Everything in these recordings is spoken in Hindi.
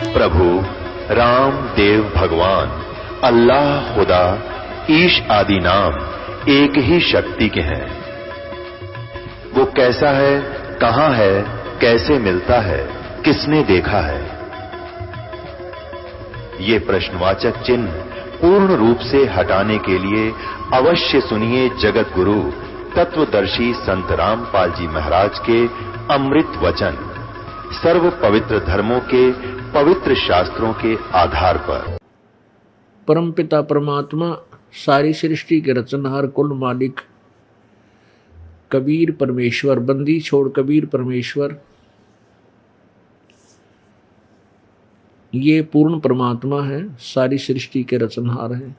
प्रभु राम देव भगवान अल्लाह खुदा ईश आदि नाम एक ही शक्ति के हैं। वो कैसा है, कहां है, कैसे मिलता है, किसने देखा है? ये प्रश्नवाचक चिन्ह पूर्ण रूप से हटाने के लिए अवश्य सुनिए जगत गुरु तत्वदर्शी संत रामपाल जी महाराज के अमृत वचन, सर्व पवित्र धर्मों के पवित्र शास्त्रों के आधार पर। परमपिता परमात्मा सारी सृष्टि के रचनहार कुल मालिक कबीर परमेश्वर, बंदी छोड़ कबीर परमेश्वर, ये पूर्ण परमात्मा है, सारी सृष्टि के रचनहार हैं,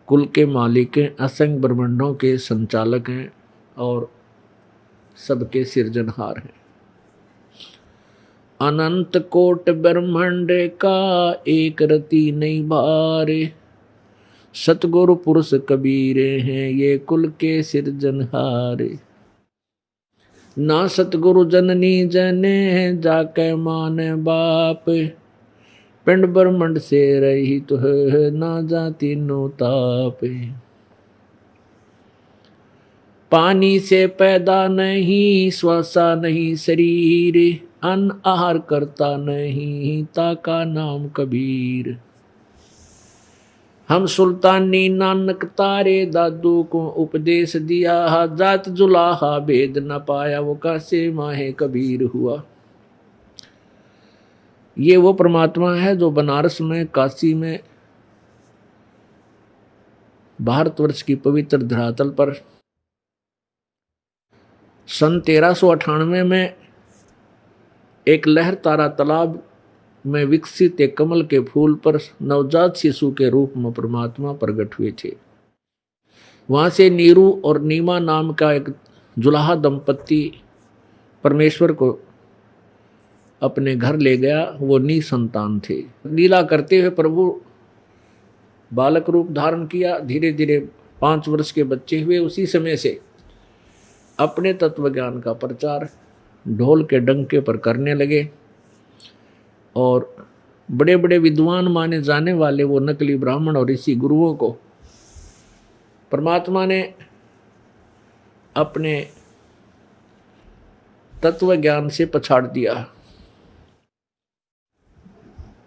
कुल के मालिक हैं, असंख्य ब्रह्मांडों के संचालक हैं और सबके सिरजनहार हैं। अनंत कोट ब्रह्मांड का एक रति नहीं भारे, सतगुरु पुरुष कबीरे हैं ये कुल के सिरजनहारे। ना सतगुरु जननी जने जाके माने बाप, पिंड ब्रह्मंड से रही तो है ना जाती नो ताप। पानी से पैदा नहीं स्वसा नहीं शरीर, अन्न आहार करता नहीं ताका नाम कबीर। हम सुल्तानी नानक तारे दादू को उपदेश दिया, जात जुलाहा भेद न पाया वो कैसे माहे कबीर हुआ। ये वो परमात्मा है जो बनारस में, काशी में, भारतवर्ष की पवित्र धरातल पर सन 1398 में एक लहर तारा तालाब में विकसित एक कमल के फूल पर नवजात शिशु के रूप में परमात्मा प्रकट हुए थे। वहां से नीरू और नीमा नाम का एक जुलाहा दंपत्ति परमेश्वर को अपने घर ले गया। वो निसंतान थे। लीला करते हुए प्रभु बालक रूप धारण किया। धीरे धीरे 5 वर्ष के बच्चे हुए। उसी समय से अपने तत्व ज्ञान का प्रचार ढोल के डंके पर करने लगे और बड़े बड़े विद्वान माने जाने वाले वो नकली ब्राह्मण और ऋषि गुरुओं को परमात्मा ने अपने तत्व ज्ञान से पछाड़ दिया।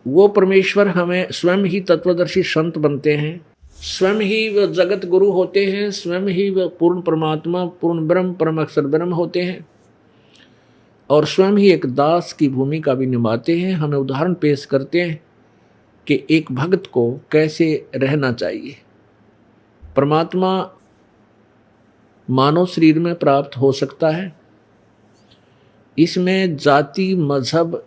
वो परमेश्वर हमें स्वयं ही तत्वदर्शी संत बनते हैं, स्वयं ही वह जगत गुरु होते हैं, स्वयं ही वह पूर्ण परमात्मा, पूर्ण ब्रह्म, परम अक्षर ब्रह्म होते हैं और स्वयं ही एक दास की भूमिका भी निभाते हैं। हमें उदाहरण पेश करते हैं कि एक भक्त को कैसे रहना चाहिए। परमात्मा मानव शरीर में प्राप्त हो सकता है। इसमें जाति मजहब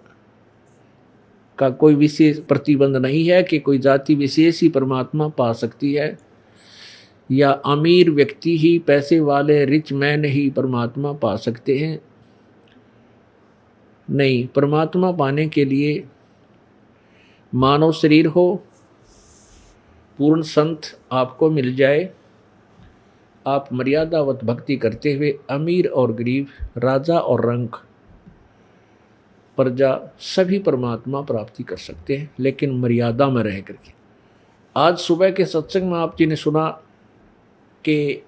का कोई विशेष प्रतिबंध नहीं है कि कोई जाति विशेष ही परमात्मा पा सकती है या अमीर व्यक्ति ही, पैसे वाले रिच मैन ही परमात्मा पा सकते हैं। नहीं, परमात्मा पाने के लिए मानव शरीर हो, पूर्ण संत आपको मिल जाए, आप मर्यादावत भक्ति करते हुए अमीर और गरीब, राजा और रंक, प्रजा सभी परमात्मा प्राप्ति कर सकते हैं, लेकिन मर्यादा में रह करके। आज सुबह के सत्संग में आप जी ने सुना कि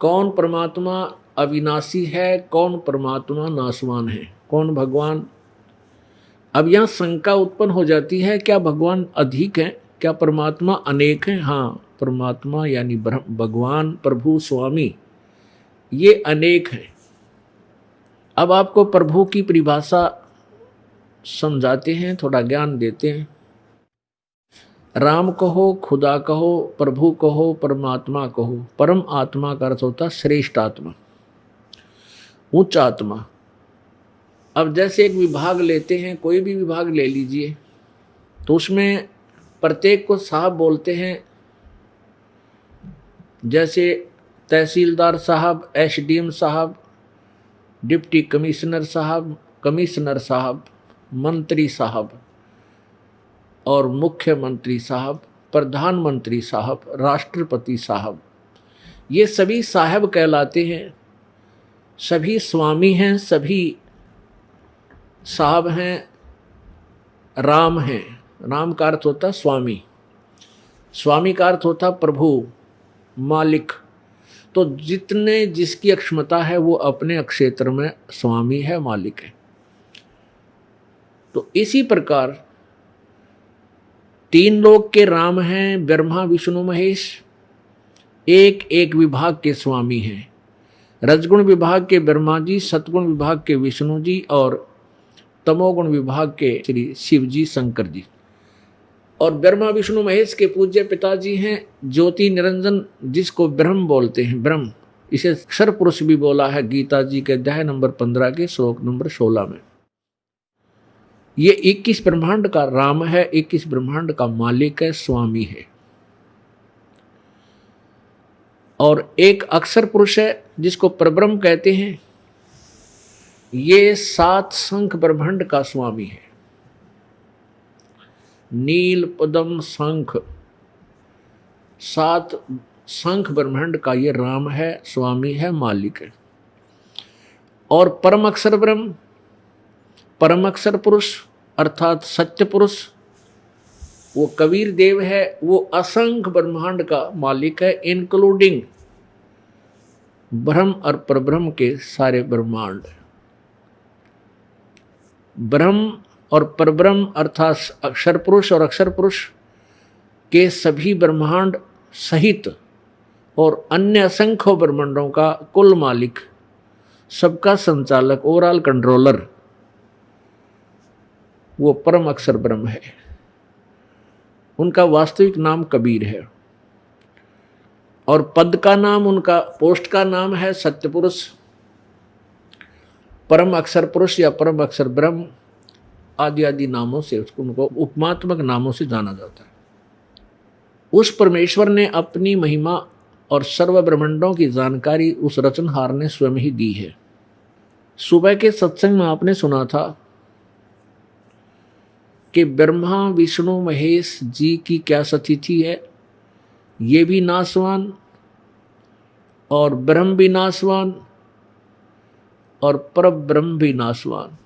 कौन परमात्मा अविनाशी है, कौन परमात्मा नाशवान है, कौन भगवान। अब यहाँ शंका उत्पन्न हो जाती है, क्या भगवान अधिक हैं, क्या परमात्मा अनेक हैं? हाँ, परमात्मा यानी भगवान, प्रभु, स्वामी, ये अनेक हैं। अब आपको प्रभु की परिभाषा समझाते हैं, थोड़ा ज्ञान देते हैं। राम कहो, खुदा कहो, प्रभु कहो, परमात्मा कहो। परम आत्मा का अर्थ होता श्रेष्ठ आत्मा, उच्च आत्मा। अब जैसे एक विभाग लेते हैं, कोई भी विभाग ले लीजिए, तो उसमें प्रत्येक को साहब बोलते हैं। जैसे तहसीलदार साहब, एसडीएम साहब, डिप्टी कमिश्नर साहब, कमिश्नर साहब, मंत्री साहब और मुख्यमंत्री साहब, प्रधानमंत्री साहब, राष्ट्रपति साहब, ये सभी साहब कहलाते हैं। सभी स्वामी हैं, सभी साहब हैं, राम हैं। राम का अर्थ होता स्वामी, स्वामी का अर्थ होता प्रभु, मालिक। तो जितने जिसकी अक्षमता है वो अपने क्षेत्र में स्वामी है, मालिक है। तो इसी प्रकार तीन लोक के राम हैं, ब्रह्मा विष्णु महेश, एक एक विभाग के स्वामी हैं। रजगुण विभाग के ब्रह्मा जी, सतगुण विभाग के विष्णु जी और तमोगुण विभाग के श्री शिव जी, शंकर जी। और ब्रह्मा विष्णु महेश के पूज्य पिताजी हैं ज्योति निरंजन, जिसको ब्रह्म बोलते हैं। ब्रह्म, इसे अक्षर पुरुष भी बोला है गीता जी के अध्याय नंबर 15 के श्लोक नंबर 16 में। ये 21 ब्रह्मांड का राम है, 21 ब्रह्मांड का मालिक है, स्वामी है। और एक अक्षर पुरुष है जिसको परब्रह्म कहते हैं, ये 7 शंख ब्रह्मांड का स्वामी है। नील पद्म शंख, 7 शंख ब्रह्मांड का ये राम है, स्वामी है, मालिक है। और परम अक्षर ब्रह्म, परम अक्षर पुरुष अर्थात सत्य पुरुष, वो कबीर देव है, वो असंख्य ब्रह्मांड का मालिक है, इंक्लूडिंग ब्रह्म और परब्रह्म के सारे ब्रह्मांड। ब्रह्म और परब्रह्म अर्थात अक्षर पुरुष और अक्षर पुरुष के सभी ब्रह्मांड सहित और अन्य असंख्य ब्रह्मांडों का कुल मालिक, सबका संचालक, ओवरऑल कंट्रोलर, वो परम अक्षर ब्रह्म है। उनका वास्तविक नाम कबीर है और पद का नाम, उनका पोस्ट का नाम है सत्य पुरुष, परम अक्षर पुरुष या परम अक्षर ब्रह्म आदि आदि नामों से उनको उपमात्मक नामों से जाना जाता है। उस परमेश्वर ने अपनी महिमा और सर्व ब्रह्मांडों की जानकारी उस रचनहार ने स्वयं ही दी है। सुबह के सत्संग में आपने सुना था कि ब्रह्मा विष्णु महेश जी की क्या स्थिति है, ये भी नाशवान और ब्रह्म भी नाशवान और परब्रह्म भी नाशवान।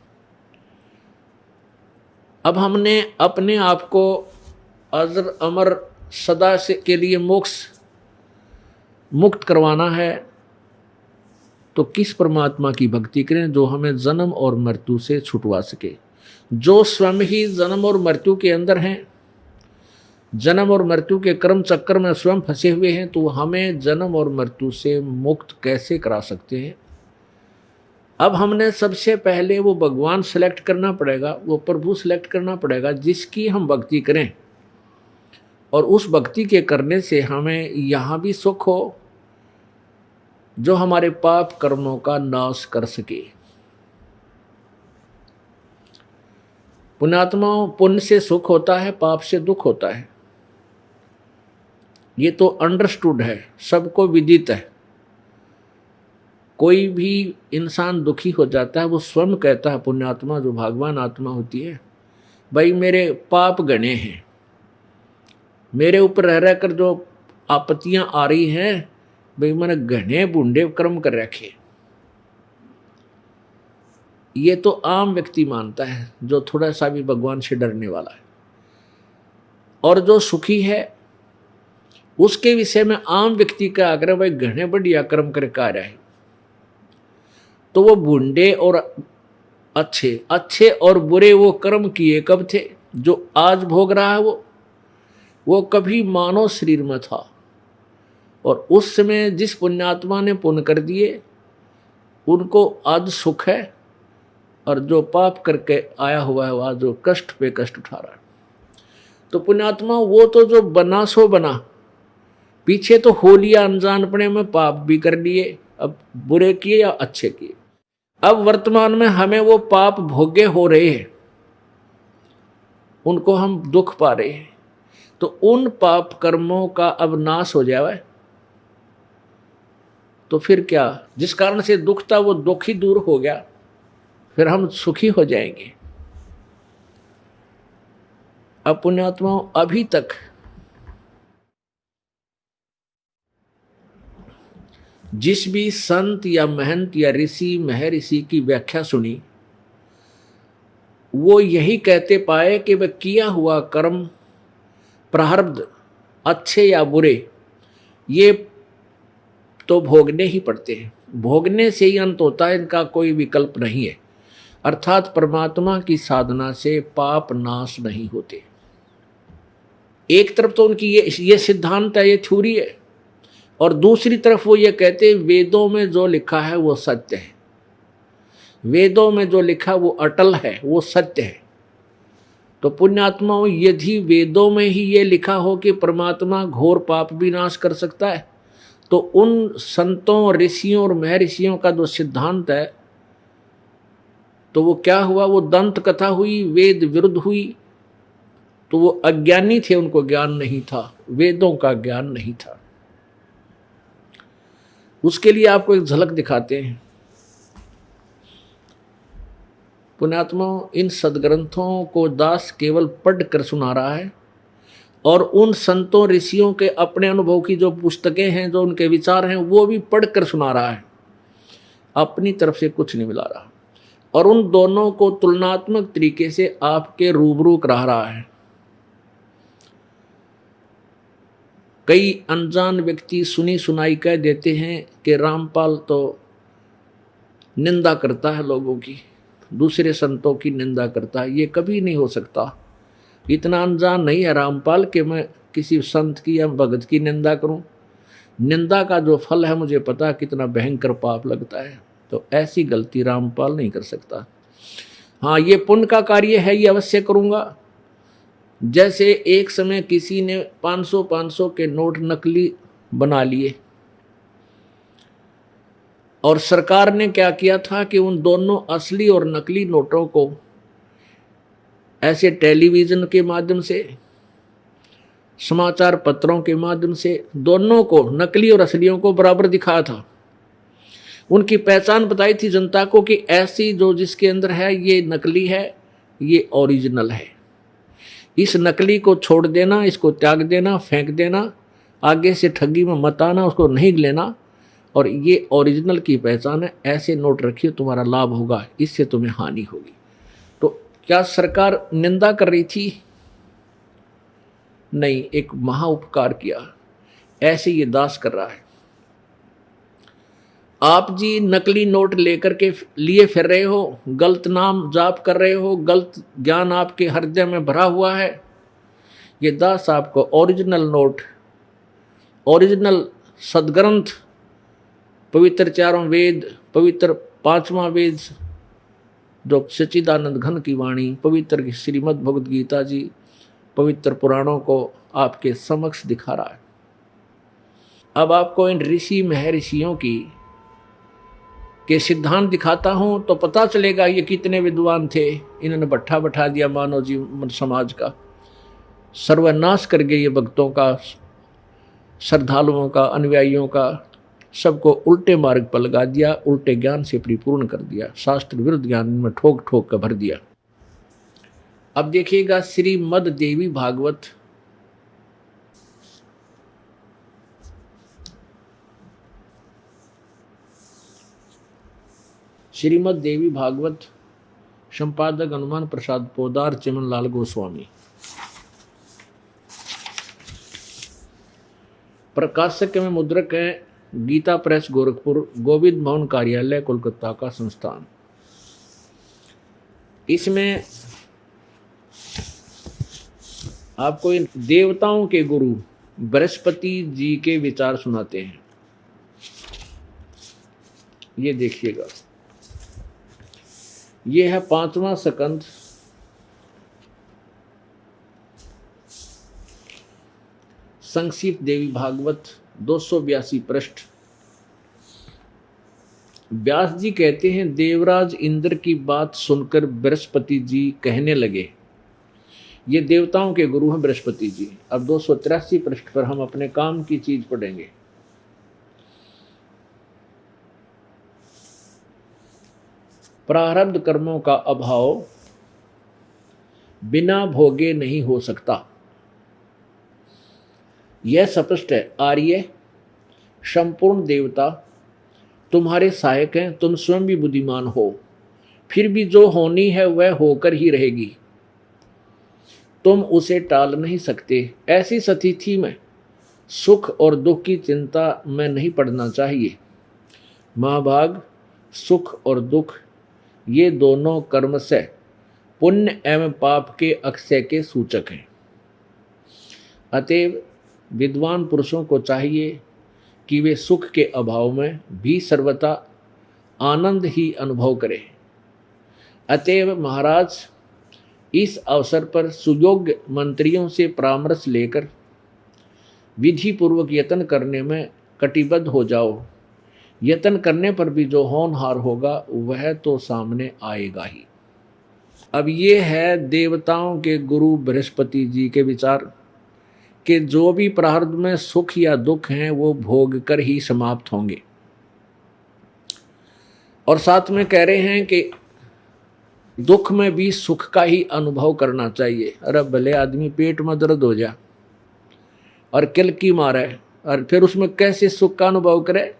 अब हमने अपने आप को अजर अमर सदा से के लिए मोक्ष मुक्त करवाना है, तो किस परमात्मा की भक्ति करें जो हमें जन्म और मृत्यु से छुटवा सके, जो स्वयं ही जन्म और मृत्यु के अंदर हैं, जन्म और मृत्यु के कर्म चक्कर में स्वयं फंसे हुए हैं, तो हमें जन्म और मृत्यु से मुक्त कैसे करा सकते हैं। अब हमने सबसे पहले वो भगवान सेलेक्ट करना पड़ेगा, वो प्रभु सेलेक्ट करना पड़ेगा जिसकी हम भक्ति करें, और उस भक्ति के करने से हमें यहाँ भी सुख हो जो हमारे पाप कर्मों का नाश कर सके। पुण्यात्माओं, पुण्य से सुख होता है, पाप से दुख होता है। ये तो अंडरस्टूड है, सबको विदित है। कोई भी इंसान दुखी हो जाता है, वो स्वयं कहता है, पुण्यात्मा जो भगवान आत्मा होती है, भाई मेरे पाप गणे हैं, मेरे ऊपर रह रहकर जो आपत्तियां आ रही हैं, भाई मैंने घने बूढ़े कर्म कर रखे। ये तो आम व्यक्ति मानता है जो थोड़ा सा भी भगवान से डरने वाला है। और जो सुखी है उसके विषय में आम व्यक्ति का आग्रह, भाई घने बढ़िया कर्म कर कार्य है। तो वो बूढ़े और अच्छे और बुरे वो कर्म किए कब थे, जो आज भोग रहा है वो कभी मानव शरीर में था, और उस समय जिस पुण्यात्मा ने पुण्य कर दिए उनको आज सुख है, और जो पाप करके आया हुआ है वह जो कष्ट पे कष्ट उठा रहा है। तो पुण्यात्मा वो तो जो बना सो बना, पीछे तो हो लिया अनजानपने में, पाप भी कर लिए, अब बुरे किए या अच्छे किए। अब वर्तमान में हमें वो पाप भोगे हो रहे हैं, उनको हम दुख पा रहे हैं। तो उन पाप कर्मों का अब नाश हो जाए तो फिर क्या, जिस कारण से दुख था वो दुख ही दूर हो गया, फिर हम सुखी हो जाएंगे। अब पुण्यात्माओं, अभी तक जिस भी संत या महंत या ऋषि महर्षि की व्याख्या सुनी, वो यही कहते पाए कि वह किया हुआ कर्म प्रारब्ध अच्छे या बुरे ये तो भोगने ही पड़ते हैं, भोगने से ही अंत होता है, इनका कोई विकल्प नहीं है। अर्थात परमात्मा की साधना से पाप नाश नहीं होते। एक तरफ तो उनकी ये सिद्धांत है, ये थ्योरी है, और दूसरी तरफ वो ये कहते हैं वेदों में जो लिखा है वो सत्य है, वेदों में जो लिखा वो अटल है, वो सत्य है। तो पुण्यात्माओं, यदि वेदों में ही ये लिखा हो कि परमात्मा घोर पाप भी नाश कर सकता है, तो उन संतों, ऋषियों और महर्षियों का जो सिद्धांत है, तो वो क्या हुआ, वो दंत कथा हुई, वेद विरुद्ध हुई। तो वो अज्ञानी थे, उनको ज्ञान नहीं था, वेदों का ज्ञान नहीं था। उसके लिए आपको एक झलक दिखाते हैं। पुण्यात्माओं, इन सदग्रंथों को दास केवल पढ़ कर सुना रहा है, और उन संतों ऋषियों के अपने अनुभव की जो पुस्तकें हैं, जो उनके विचार हैं, वो भी पढ़ कर सुना रहा है, अपनी तरफ से कुछ नहीं मिला रहा। और उन दोनों को तुलनात्मक तरीके से आपके रूबरू करा रहा है। कई अनजान व्यक्ति सुनी सुनाई कह देते हैं कि रामपाल तो निंदा करता है लोगों की, दूसरे संतों की निंदा करता है। ये कभी नहीं हो सकता। इतना अनजान नहीं है रामपाल कि मैं किसी संत की या भगत की निंदा करूं। निंदा का जो फल है मुझे पता है कितना भयंकर पाप लगता है, तो ऐसी गलती रामपाल नहीं कर सकता। हाँ, ये पुण्य का कार्य है, ये अवश्य करूंगा। जैसे एक समय किसी ने 500 के नोट नकली बना लिए, और सरकार ने क्या किया था कि उन दोनों असली और नकली नोटों को ऐसे टेलीविज़न के माध्यम से, समाचार पत्रों के माध्यम से दोनों को, नकली और असलियों को बराबर दिखाया था। उनकी पहचान बताई थी जनता को कि ऐसी जो जिसके अंदर है ये नकली है, ये ओरिजिनल है। इस नकली को छोड़ देना, इसको त्याग देना, फेंक देना, आगे से ठगी में मत आना, उसको नहीं लेना, और ये ओरिजिनल की पहचान है, ऐसे नोट रखिए, तुम्हारा लाभ होगा, इससे तुम्हें हानि होगी। तो क्या सरकार निंदा कर रही थी? नहीं, एक महा उपकार किया। ऐसे ये दास कर रहा है। आप जी नकली नोट लेकर के लिए फिर रहे हो, गलत नाम जाप कर रहे हो, गलत ज्ञान आपके हृदय में भरा हुआ है। ये दास आपको ओरिजिनल नोट, ओरिजिनल सदग्रंथ, पवित्र चारों वेद, पवित्र 5वां वेद जो सच्चिदानंद घन की वाणी, पवित्र श्रीमद् भगवद गीता जी, पवित्र पुराणों को आपके समक्ष दिखा रहा है। अब आपको इन ऋषि महर्षियों के सिद्धांत दिखाता हूं तो पता चलेगा ये कितने विद्वान थे। इन्होंने भट्ठा बैठा दिया मानव जीवन समाज का, सर्वनाश कर गए ये भक्तों का, श्रद्धालुओं का, अनुयायियों का, सबको उल्टे मार्ग पर लगा दिया, उल्टे ज्ञान से परिपूर्ण कर दिया, शास्त्र विरुद्ध ज्ञान में ठोक ठोक कर भर दिया। अब देखिएगा श्रीमद् देवी भागवत, श्रीमद् देवी भागवत, संपादक हनुमान प्रसाद पोदार, चिमन लाल गोस्वामी, प्रकाशक में मुद्रक है गीता प्रेस गोरखपुर, गोविंद भवन कार्यालय कोलकाता का संस्थान। इसमें आपको इन देवताओं के गुरु बृहस्पति जी के विचार सुनाते हैं। ये देखिएगा, ये है 5वां स्कंद, संक्षिप्त देवी भागवत, 282 पृष्ठ। व्यास जी कहते हैं, देवराज इंद्र की बात सुनकर बृहस्पति जी कहने लगे, ये देवताओं के गुरु हैं बृहस्पति जी। अब 283 पृष्ठ पर हम अपने काम की चीज पढ़ेंगे। प्रारब्ध कर्मों का अभाव बिना भोगे नहीं हो सकता, यह स्पष्ट है। आर्य, संपूर्ण देवता तुम्हारे सहायक हैं, तुम स्वयं भी बुद्धिमान हो, फिर भी जो होनी है वह होकर ही रहेगी, तुम उसे टाल नहीं सकते। ऐसी स्थिति में सुख और दुख की चिंता में नहीं पड़ना चाहिए। महाभाग, सुख और दुख ये दोनों कर्म से पुण्य एवं पाप के अक्षय के सूचक हैं। अतएव विद्वान पुरुषों को चाहिए कि वे सुख के अभाव में भी सर्वथा आनंद ही अनुभव करें। अतएव महाराज, इस अवसर पर सुयोग्य मंत्रियों से परामर्श लेकर विधि पूर्वक यत्न करने में कटिबद्ध हो जाओ। यत्न करने पर भी जो होनहार होगा वह तो सामने आएगा ही। अब ये है देवताओं के गुरु बृहस्पति जी के विचार कि जो भी प्रारब्ध में सुख या दुख हैं वो भोग कर ही समाप्त होंगे। और साथ में कह रहे हैं कि दुख में भी सुख का ही अनुभव करना चाहिए। अरे भले आदमी पेट में दर्द हो जाए और किलकी मारे और फिर उसमें कैसे सुख का अनुभव करे।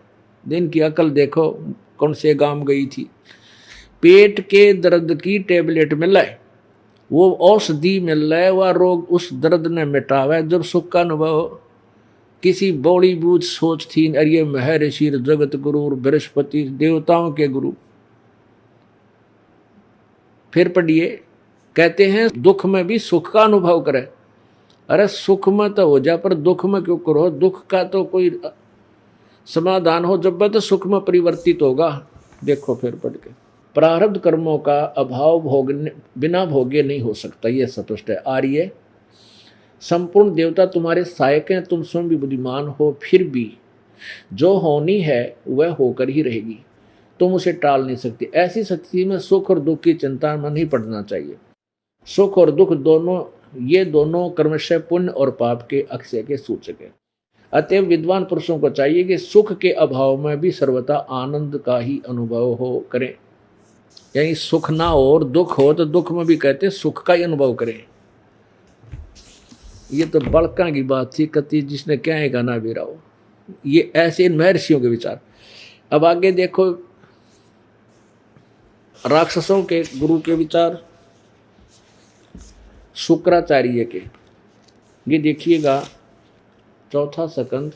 दिन की अकल देखो, कौन से गांव गई थी, पेट के दर्द की टेबलेट मिल रहा है, वो औषधि मिल रहा है, वह रोग उस दर्द ने मिटावे। जब सुख का अनुभव किसी बौड़ी बूझ सोच थी, अरे महर्षि जगत गुरु बृहस्पति देवताओं के गुरु। फिर पढ़िए, कहते हैं दुख में भी सुख का अनुभव करे। अरे सुख में तो हो जा, पर दुख में क्यों करो। दुख का तो कोई समाधान हो जब तो सुख में परिवर्तित होगा। देखो फिर पढ़ के, प्रारब्ध कर्मों का अभाव भोगने बिना भोगे नहीं हो सकता, यह स्पष्ट है। आर्य, संपूर्ण देवता तुम्हारे सहायक हैं, तुम स्वयं भी बुद्धिमान हो, फिर भी जो होनी है वह होकर ही रहेगी, तुम उसे टाल नहीं सकते। ऐसी स्थिति में सुख और दुख की चिंता में नहीं पड़ना चाहिए। सुख और दुख दोनों, ये दोनों क्रमशः पुण्य और पाप के अक्षय के सूचक है। अतएव विद्वान पुरुषों को चाहिए कि सुख के अभाव में भी सर्वथा आनंद का ही अनुभव हो करें। यानी सुख ना हो और दुख हो तो दुख में भी कहते सुख का ही अनुभव करें। ये तो बड़का की बात थी, कति जिसने क्या है गाना भी रहा हो। ये ऐसे महर्षियों के विचार। अब आगे देखो राक्षसों के गुरु के विचार, शुक्राचार्य के। ये देखिएगा चौथा सकंद,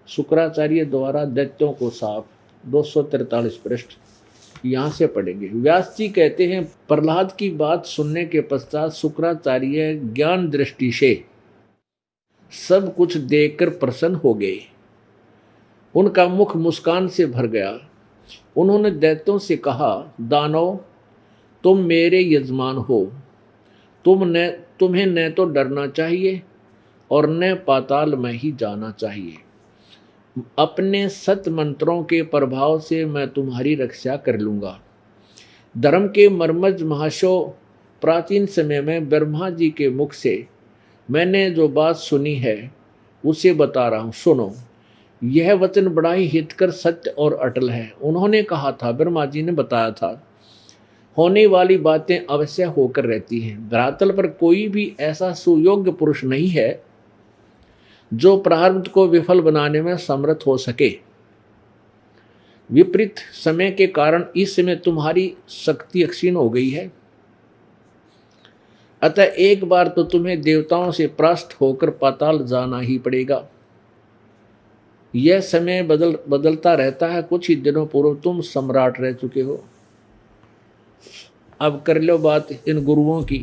शुक्राचार्य द्वारा दैत्यों को साफ, 243 पृष्ठ, यहाँ से पढ़ेंगे। व्यास जी कहते हैं, प्रहलाद की बात सुनने के पश्चात शुक्राचार्य ज्ञान दृष्टि से सब कुछ देखकर प्रसन्न हो गए। उनका मुख मुस्कान से भर गया। उन्होंने दैत्यों से कहा, दानव, तुम मेरे यजमान हो, तुम्हें न तो डरना चाहिए और न पाताल में ही जाना चाहिए। अपने सत मंत्रों के प्रभाव से मैं तुम्हारी रक्षा कर लूँगा। धर्म के मर्मज महाशो, प्राचीन समय में ब्रह्मा जी के मुख से मैंने जो बात सुनी है उसे बता रहा हूँ, सुनो। यह वचन बड़ा ही हितकर, सत्य और अटल है। उन्होंने कहा था, ब्रह्मा जी ने बताया था, होने वाली बातें अवश्य होकर रहती हैं। धरातल पर कोई भी ऐसा सुयोग्य पुरुष नहीं है जो प्रारब्ध को विफल बनाने में समर्थ हो सके। विपरीत समय के कारण इस समय तुम्हारी शक्ति क्षीण हो गई है। अतः एक बार तो तुम्हें देवताओं से परास्त होकर पाताल जाना ही पड़ेगा। यह समय बदलता रहता है। कुछ ही दिनों पूर्व तुम सम्राट रह चुके हो। अब कर लो बात इन गुरुओं की।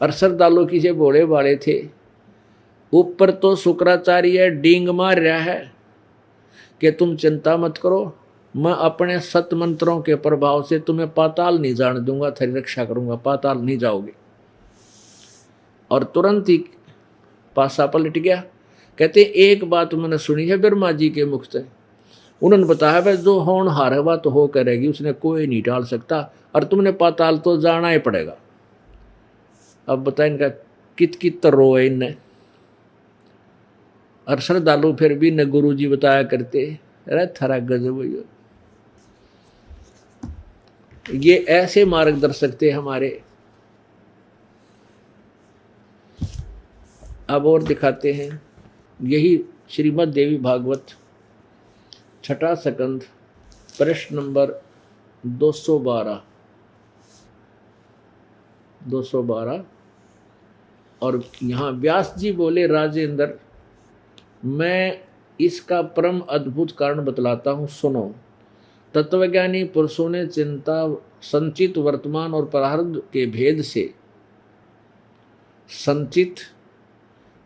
अरसर दालो की से भोले वाले थे। ऊपर तो शुक्राचार्य डींग मार रहा है कि तुम चिंता मत करो, मैं अपने सत मंत्रों के प्रभाव से तुम्हें पाताल नहीं जाने दूंगा, तेरी रक्षा करूंगा, पाताल नहीं जाओगे। और तुरंत ही पासा पलट गया। कहते एक बात मैंने सुनी है ब्रह्मा जी के मुख से। उन्होंने बताया भाई जो होनहार है वह तो हो करेगी, उसने कोई नहीं टाल सकता, और तुमने पाताल तो जाना ही पड़ेगा। अब बता इनका कित रो है इनने। और श्रद्धालु फिर भी न गुरु जी बताया करते, अरे थरा गजब। ये ऐसे मार्गदर्शक थे हमारे। अब और दिखाते हैं, यही श्रीमद् देवी भागवत छठा सकंद प्रश्न नंबर 212। 212। और यहाँ व्यास जी बोले, राजेंद्र मैं इसका परम अद्भुत कारण बतलाता हूँ, सुनो। तत्वज्ञानी पुरुषों ने चिंता संचित वर्तमान और प्रारब्ध के भेद से, संचित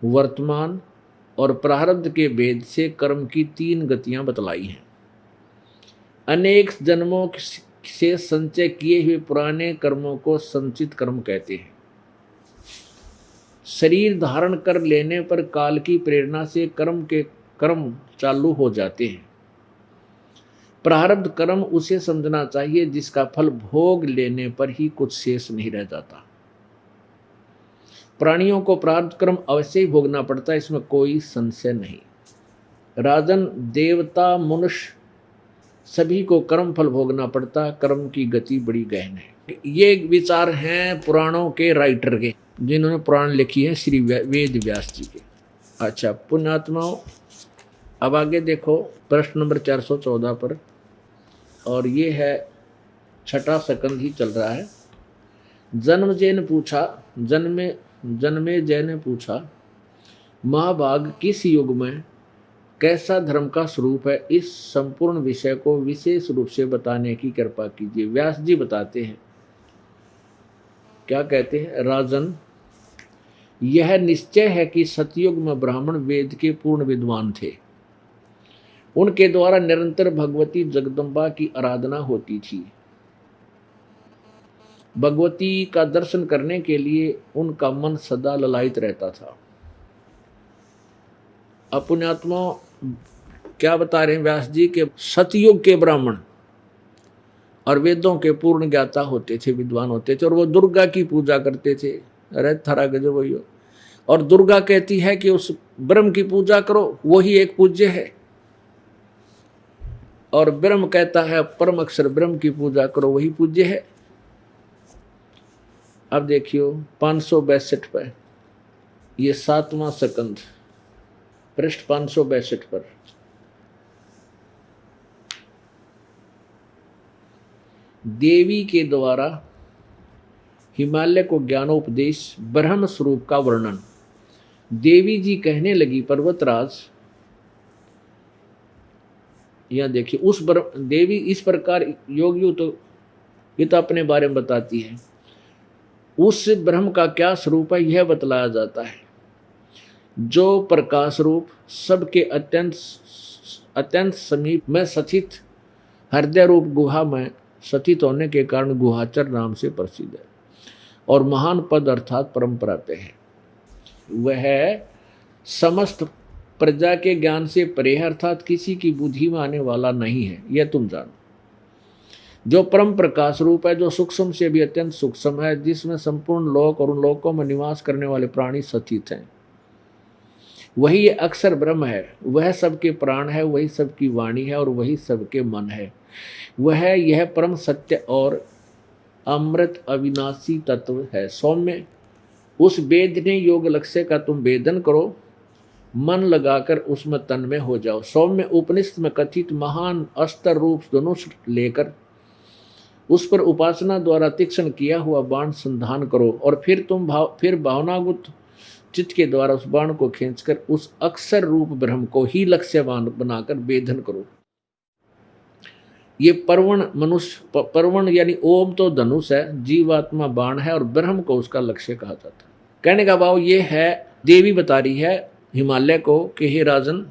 वर्तमान और प्रारब्ध के भेद से कर्म की 3 गतियां बतलाई हैं। अनेक जन्मों से संचय किए हुए पुराने कर्मों को संचित कर्म कहते हैं। शरीर धारण कर लेने पर काल की प्रेरणा से कर्म चालू हो जाते हैं। प्रारब्ध कर्म उसे समझना चाहिए जिसका फल भोग लेने पर ही कुछ शेष नहीं रह जाता। प्राणियों को प्रारब्ध कर्म अवश्य ही भोगना पड़ता है, इसमें कोई संशय नहीं। राजन, देवता मनुष्य सभी को कर्म फल भोगना पड़ता। कर्म की गति बड़ी गहन है। ये विचार हैं पुराणों के राइटर के, जिन्होंने पुराण लिखी है, श्री वेद व्यास जी के। अच्छा पुण्यात्माओं, अब आगे देखो प्रश्न नंबर 414 पर, और ये है 6वां सेकंड ही चल रहा है। जन्मे जय ने पूछा, महाभाग किस युग में कैसा धर्म का स्वरूप है, इस संपूर्ण विषय को विशेष रूप से बताने की कृपा कीजिए। व्यास जी बताते हैं, क्या कहते हैं? राजन, यह निश्चय है कि सतयुग में ब्राह्मण वेद के पूर्ण विद्वान थे। उनके द्वारा निरंतर भगवती जगदम्बा की आराधना होती थी। भगवती का दर्शन करने के लिए उनका मन सदा ललायित रहता था। पुण्यात्मा क्या बता रहे हैं व्यास जी के? सतयुग के ब्राह्मण और वेदों के पूर्ण ज्ञाता होते थे, विद्वान होते थे, और वो दुर्गा की पूजा करते थे। अरे थारा गजब वही। और दुर्गा कहती है कि उस ब्रह्म की पूजा करो, वही एक पूज्य है। और ब्रह्म कहता है परम अक्षर ब्रह्म की पूजा करो, वही पूज्य है। अब देखियो 562 पर, ये 7वां सेकंड, पृष्ठ 562 पर। देवी के द्वारा हिमालय को ज्ञानोपदेश, ब्रह्म स्वरूप का वर्णन। देवी जी कहने लगी, पर्वतराज, यहां देखिए, उस देवी इस प्रकार योगियों तो गीता अपने बारे में बताती है। उस ब्रह्म का क्या स्वरूप है यह बतलाया जाता है, जो प्रकाश रूप सबके अत्यंत समीप में स्थित हृदय रूप गुहा में स्थित होने के कारण गुहाचर नाम से प्रसिद्ध है, और महान पद अर्थात परंपरा पे है। वह समस्त प्रजा के ज्ञान से परे है, अर्थात किसी की बुद्धि में आने वाला नहीं है, यह तुम जानो। जो परम प्रकाश रूप है, जो सूक्ष्म से भी अत्यंत सूक्ष्म है, जिसमें संपूर्ण लोक और उन लोकों में निवास करने वाले प्राणी स्थित हैं, वही ये अक्षर ब्रह्म है। वह सबके प्राण है, वही सबकी वाणी है, और वही सबके मन है। वह यह परम सत्य और अमृत अविनाशी तत्व है। सौम्य, उस वेदने योग लक्ष्य का तुम वेदन करो, मन लगाकर उसमें तन्मय हो जाओ। सौम्य, उपनिषद में कथित महान अस्त्र रूप धनुष लेकर उस पर उपासना द्वारा तीक्ष्ण किया हुआ बाण संधान करो, और फिर भावनागुत चित्त के द्वारा उस बाण को खींचकर उस अक्षर रूप ब्रह्म को ही लक्ष्य बनाकर वेदन करो। ये पर्वण यानी ओम तो धनुष है, जीवात्मा बाण है, और ब्रह्म को उसका लक्ष्य कहा जाता है। कहने का भाव ये है, देवी बता रही है हिमालय को कि हे राजन,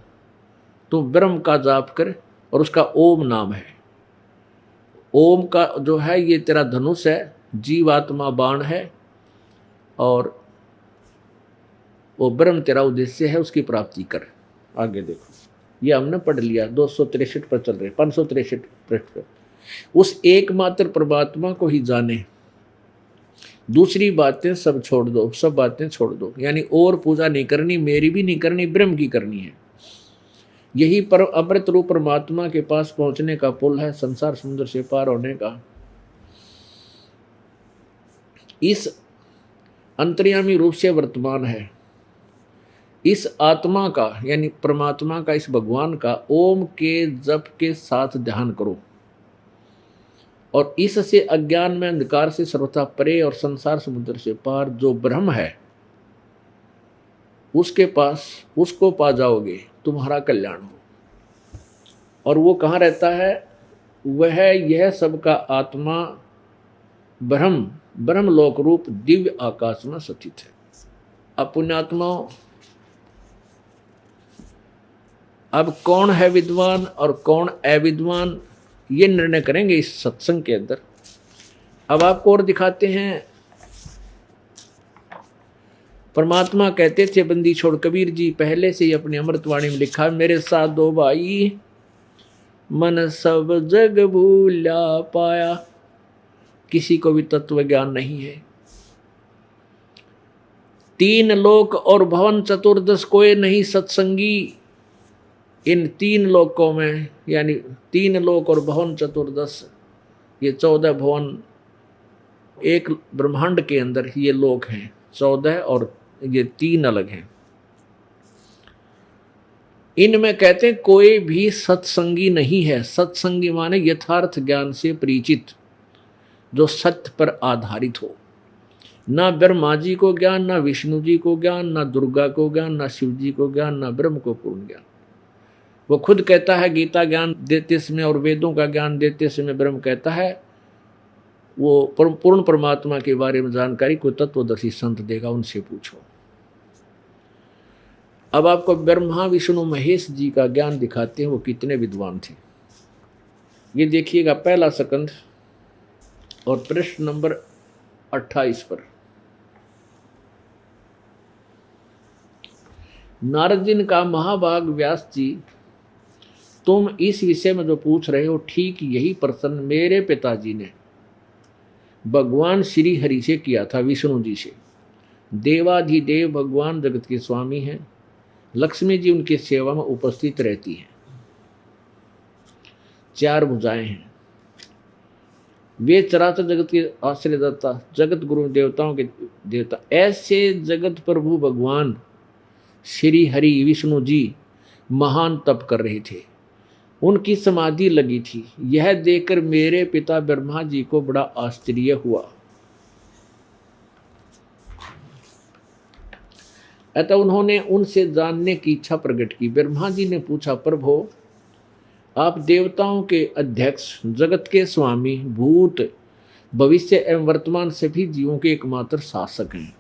तू ब्रह्म का जाप कर, और उसका ओम नाम है। ओम का जो है ये तेरा धनुष है, जीवात्मा बाण है, और वो ब्रह्म तेरा उद्देश्य है, उसकी प्राप्ति कर। आगे देखो, ये हमने पढ़ लिया, 263 पर चल रहे, 563 पृष्ठ पर। उस एकमात्र परमात्मा को ही जाने, दूसरी बातें सब छोड़ दो, सब बातें छोड़ दो, यानी और पूजा नहीं करनी, मेरी भी नहीं करनी, ब्रह्म की करनी है। यही पर अमृत रूप परमात्मा के पास पहुंचने का पुल है, संसार समुद्र से पार होने का। इस अंतर्यामी रूप से वर्तमान है। इस आत्मा का यानी परमात्मा का, इस भगवान का ओम के जप के साथ ध्यान करो, और इससे अज्ञान में अंधकार से सर्वथा परे और संसार समुद्र से पार जो ब्रह्म है उसके पास, उसको पा जाओगे, तुम्हारा कल्याण हो। और वो कहाँ रहता है? वह यह सबका आत्मा ब्रह्म लोक रूप दिव्य आकाश में स्थित है। अब पुण्यात्माओं, अब कौन है विद्वान और कौन अविद्वान, ये निर्णय करेंगे इस सत्संग के अंदर। अब आपको और दिखाते हैं। परमात्मा कहते थे, बंदी छोड़ कबीर जी पहले से ही अपनी अमृतवाणी में लिखा, मेरे साथ दो भाई मन सब जग भूला पाया, किसी को भी तत्व ज्ञान नहीं है। तीन लोक और भवन चतुर्दश कोई नहीं सत्संगी। इन तीन लोकों में, यानी तीन लोक और भवन चतुर्दश, ये 14 भवन एक ब्रह्मांड के अंदर ये लोक हैं 14, और ये 3 अलग हैं। इनमें कहते हैं कोई भी सत्संगी नहीं है। सत्संगी माने यथार्थ ज्ञान से परिचित, जो सत्य पर आधारित हो। ना ब्रह्मा जी को ज्ञान, ना विष्णु जी को ज्ञान, ना दुर्गा को ज्ञान, ना शिव जी को ज्ञान, ना ब्रह्म को पूर्ण ज्ञान। वो खुद कहता है गीता ज्ञान देते समय और वेदों का ज्ञान देते समय ब्रह्म कहता है वो पूर्ण परमात्मा के बारे में जानकारी को तत्वदर्शी संत देगा, उनसे पूछो। अब आपको ब्रह्मा विष्णु महेश जी का ज्ञान दिखाते हैं, वो कितने विद्वान थे। ये देखिएगा पहला स्कंध और प्रश्न नंबर 28 पर। नारद जी ने कहा, महाभाग व्यास जी, तुम इस विषय में जो पूछ रहे हो ठीक यही प्रश्न मेरे पिताजी ने भगवान श्री हरि से किया था, विष्णु जी से। देवाधिदेव भगवान जगत के स्वामी हैं, लक्ष्मी जी उनकी सेवा में उपस्थित रहती हैं, 4 भुजाएं हैं, वे चराचर जगत के आश्रयदाता, जगत गुरु देवताओं के देवता। ऐसे जगत प्रभु भगवान श्री हरि विष्णु जी महान तप कर रहे थे, उनकी समाधि लगी थी। यह देखकर मेरे पिता ब्रह्मा जी को बड़ा आश्चर्य हुआ। अतः उन्होंने उनसे जानने की इच्छा प्रकट की। ब्रह्मा जी ने पूछा, प्रभु आप देवताओं के अध्यक्ष, जगत के स्वामी, भूत भविष्य एवं वर्तमान सभी जीवों के एकमात्र शासक हैं।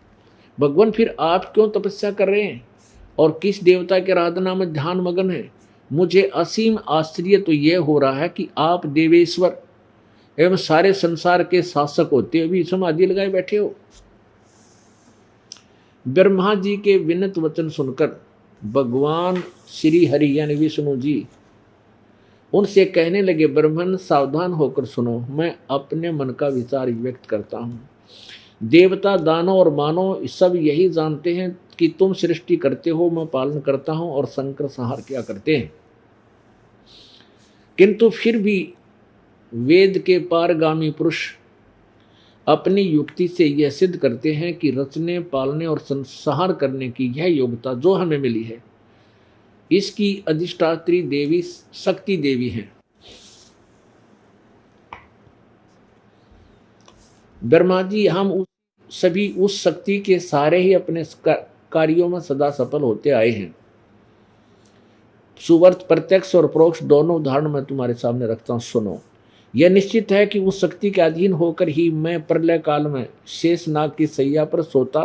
भगवान फिर आप क्यों तपस्या कर रहे हैं और किस देवता की आराधना में ध्यान मगन है? मुझे असीम आश्चर्य तो यह हो रहा है कि आप देवेश्वर एवं सारे संसार के शासक होते हुए भी समाधि लगाए बैठे हो। ब्रह्मा जी के विनत वचन सुनकर भगवान श्री हरि यानी विष्णु जी उनसे कहने लगे, ब्रह्मन सावधान होकर सुनो, मैं अपने मन का विचार व्यक्त करता हूँ। देवता, दानव और मानव सब यही जानते हैं कि तुम सृष्टि करते हो, मैं पालन करता हूं और संकर संहार क्या करते हैं। किंतु फिर भी वेद के पारगामी पुरुष अपनी युक्ति से यह सिद्ध करते हैं कि रचने, पालने और संहार करने की यह योग्यता जो हमें मिली है, इसकी अधिष्ठात्री देवी शक्ति देवी है। ब्रह्मा जी, हम सभी उस शक्ति के सारे ही अपने कार्यों में सदा सफल होते आए हैं। सुवर्त प्रत्यक्ष और परोक्ष दोनों उदाहरण मैं तुम्हारे सामने रखता हूं, सुनो। यह निश्चित है कि उस शक्ति के अधीन होकर ही मैं प्रलय काल में शेष नाग की सैया पर सोता